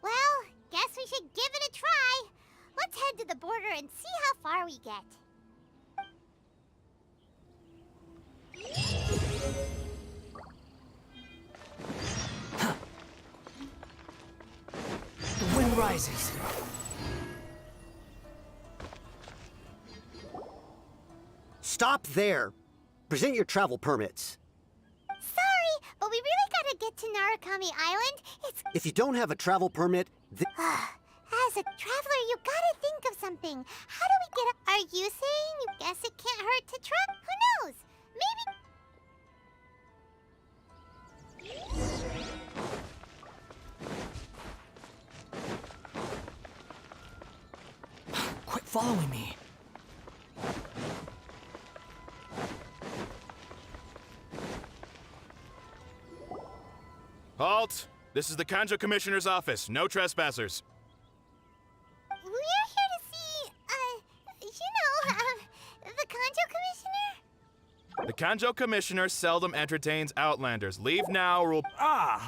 Well, guess we should give it a try. Let's head to the border and see how far we get. The wind rises. Stop there. Present your travel permits. Sorry, but we really gotta get to Narukami Island. It's... If you don't have a travel permit, As a traveler, you gotta think of something. How do we get up? Are you saying you guess it can't hurt to try? Who knows? Quit following me. Halt! This is the Kanjo Commissioner's office. No trespassers. We're here to see, the Kanjo Commissioner? The Kanjo Commissioner seldom entertains Outlanders. Leave now or we'll...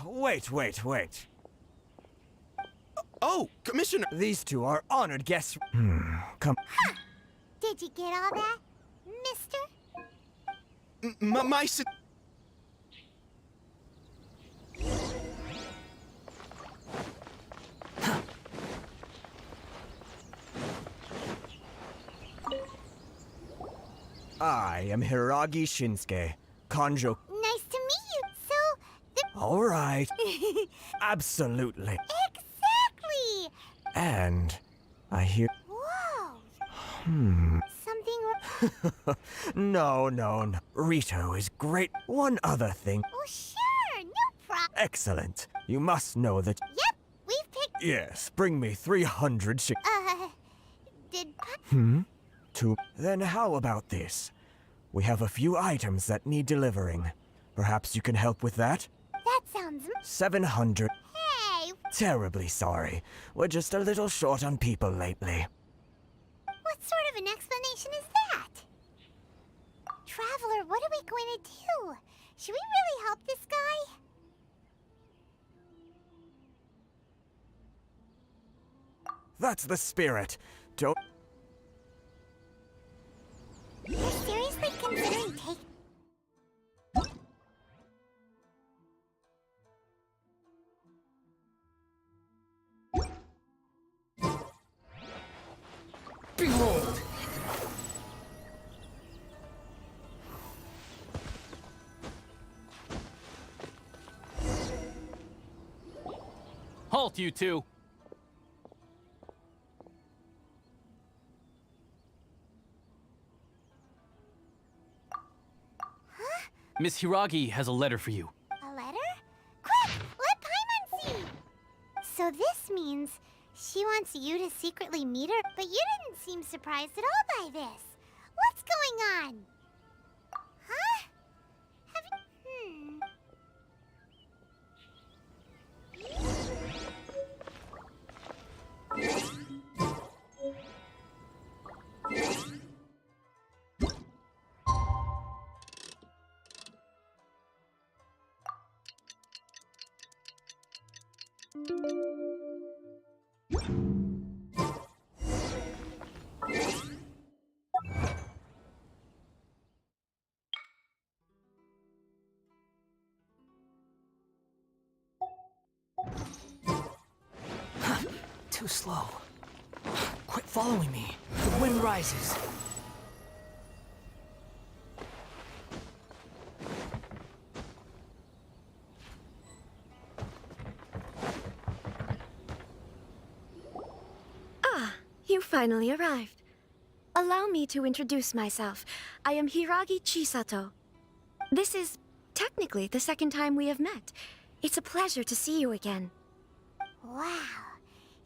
Wait. Oh, Commissioner! These two are honored guests. Come. Did did you get all that, mister? My I am Hiragi Shinsuke, Kanjo. Nice to meet you. So, All right. Absolutely. exactly. And I hear. Whoa. Something. No. Rito is great. One other thing. Oh, sure. No problem. Excellent. You must know that. Yep. We've picked. Yes, bring me 300 Did. Then how about this? We have a few items that need delivering. Perhaps you can help with that? That sounds. 700. Hey. Terribly sorry. We're just a little short on people lately. What sort of an explanation is that? Traveler, what are we going to do? Should we really help this guy? That's the spirit. Don't. You're seriously considering taking. Behold! Halt, you two! Miss Hiragi has a letter for you. A letter? Quick! Let Paimon see! So this means she wants you to secretly meet her, but you didn't seem surprised at all by this. What's going on? Huh? Have you... Too slow. Quit following me. The wind rises. You finally arrived. Allow me to introduce myself. I am Hiragi Chisato. This is technically the second time we have met. It's a pleasure to see you again. Wow.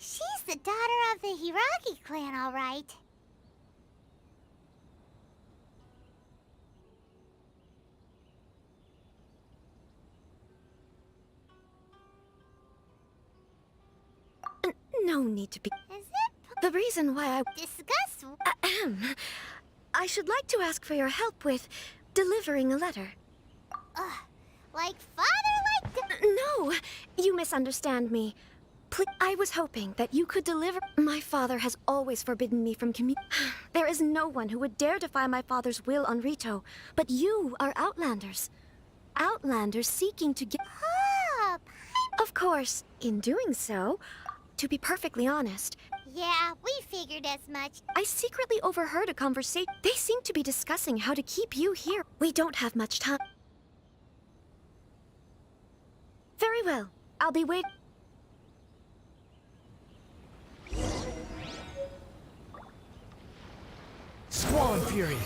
She's the daughter of the Hiragi clan, all right. No need to be... Is it? The reason why I... Discuss... I should like to ask for your help with delivering a letter. Like father, like... No, you misunderstand me. I was hoping that you could deliver... My father has always forbidden me from There is no one who would dare defy my father's will on Rito, but you are Outlanders. Outlanders seeking to get... Of course, in doing so, to be perfectly honest... Yeah, we figured as much. I secretly overheard a conversation. They seem to be discussing how to keep you here. We don't have much time. Very well. I'll be waiting. Squall and Fury.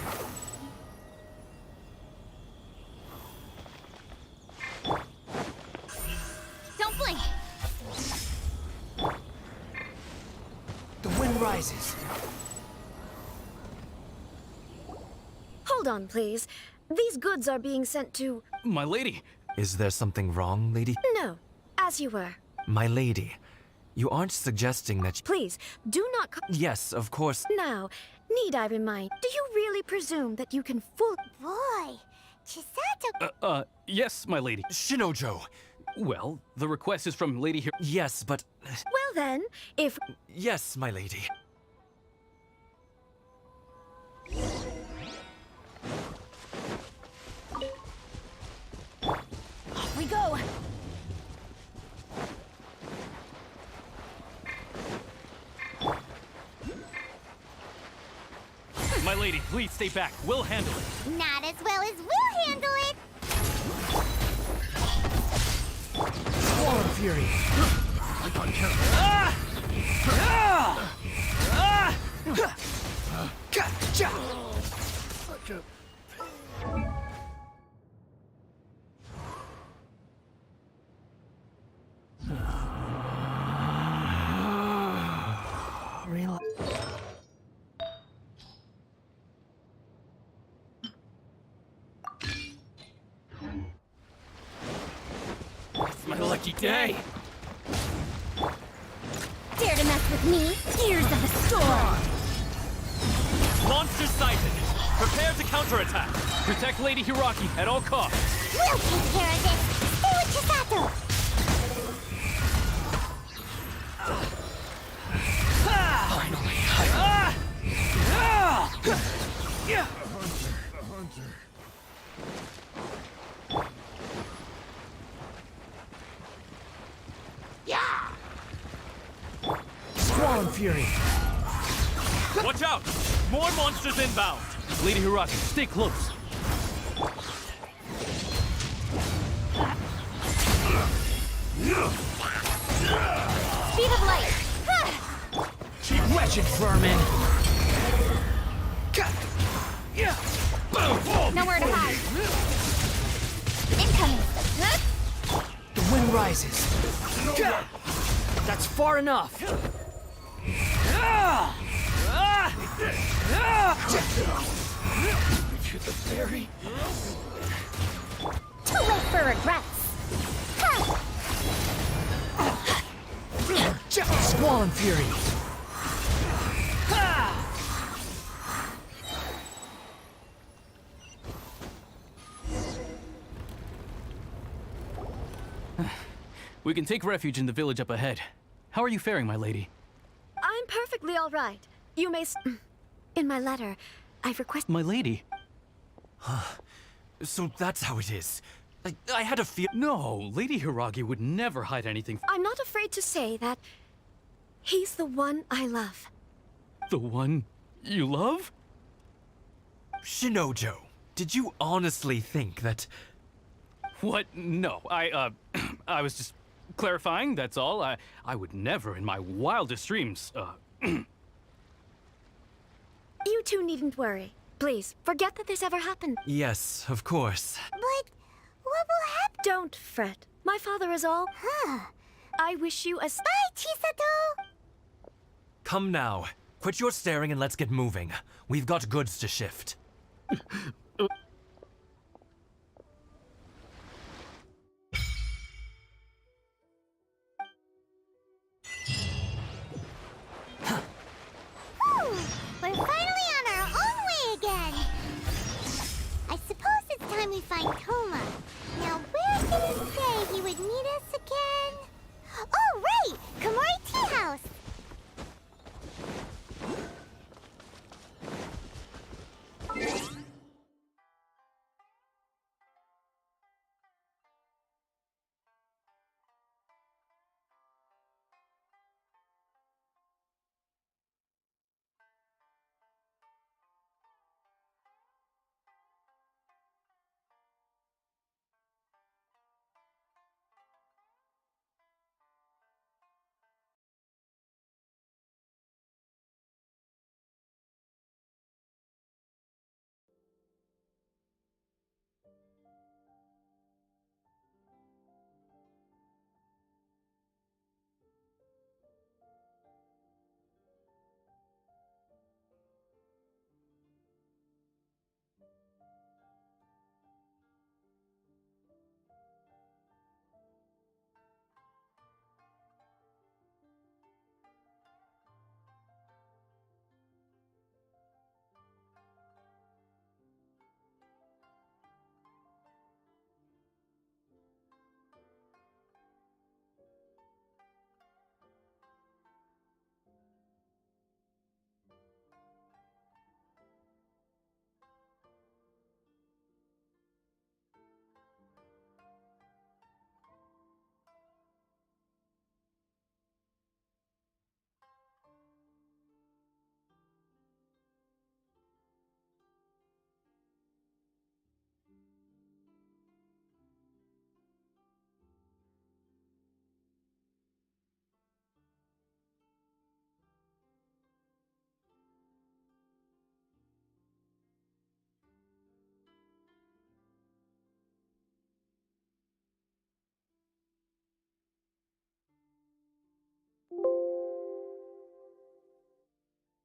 Don't blink. The wind rises. Hold on, please. These goods are being sent to... My lady! Is there something wrong, lady? No, as you were. My lady, you aren't suggesting that... Please, do not... Yes, of course. Now, need I remind... Do you really presume that you can fool... Boy, Chisato... Yes, my lady. Shinojo! Well, the request is from Lady here. Yes, but... Well then, if... Yes, my lady. My lady, please stay back. We'll handle it. Not as well as we'll handle it. Squall Fury. Real. It's my lucky day. Dare to mess with me? Ears of the storm. Monster sighted. Prepare to counterattack. Protect Lady Hiraki at all costs. We'll take care of this. Stay with Chisato. Finally. Squall Fury. Watch out! More monsters inbound. Lady Hiraki, stay close. Speed of light. Wretched vermin. Nowhere to hide. Incoming. The wind rises. That's far enough. The fairy. Too late for regrets. Squall Fury. We can take refuge in the village up ahead. How are you faring, my lady? I'm perfectly all right. You may In my letter, I've requested... My lady? So that's how it is. I had a feel. No, Lady Hiragi would never hide anything. I'm not afraid to say that he's the one I love. The one you love? Shinojo, did you honestly think that... What? No, I was just clarifying, that's all. I would never in my wildest dreams, You two needn't worry. Please, forget that this ever happened. Yes, of course. But what will happen? Don't fret. My father is all... I wish you a... Bye, Chisato! Come now. Quit your staring and let's get moving. We've got goods to shift. We're finally on our own way again. I suppose it's time we find Toma. Now, where did he say he would meet us again? Oh, right! Komori Tea House!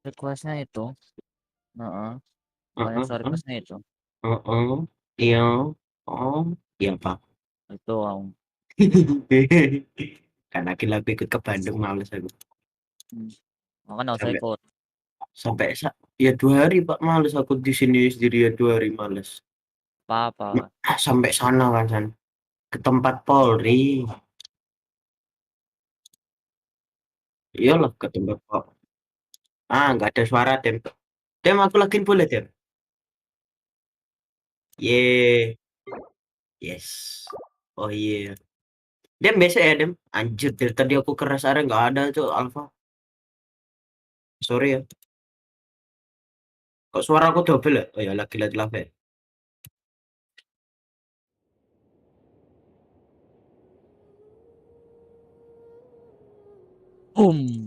requestnya itu. Heeh. Banyak Heeh, heeh. requestnya itu. Heeh. Iya. Oh, iya, Pak. Itu Karena aku ikut ke Bandung males aku. makanya nggak usah Sampai ikut. sampai ya 2 hari, Pak, males aku di sini sendirian 2 hari males. Apa-apa. Sampai sana kan ke tempat Polri. Iyalah ke tempat Polri. Nggak ada suara Dem. Dem, aku login boleh Dem? Ye, yes. Oh iya. Dem biasa ya Dem. Anjir dari tadi aku keras area nggak ada tuh Alpha. Sorry ya. Kok suara aku double ya? Oh ya lagi live ya. Boom.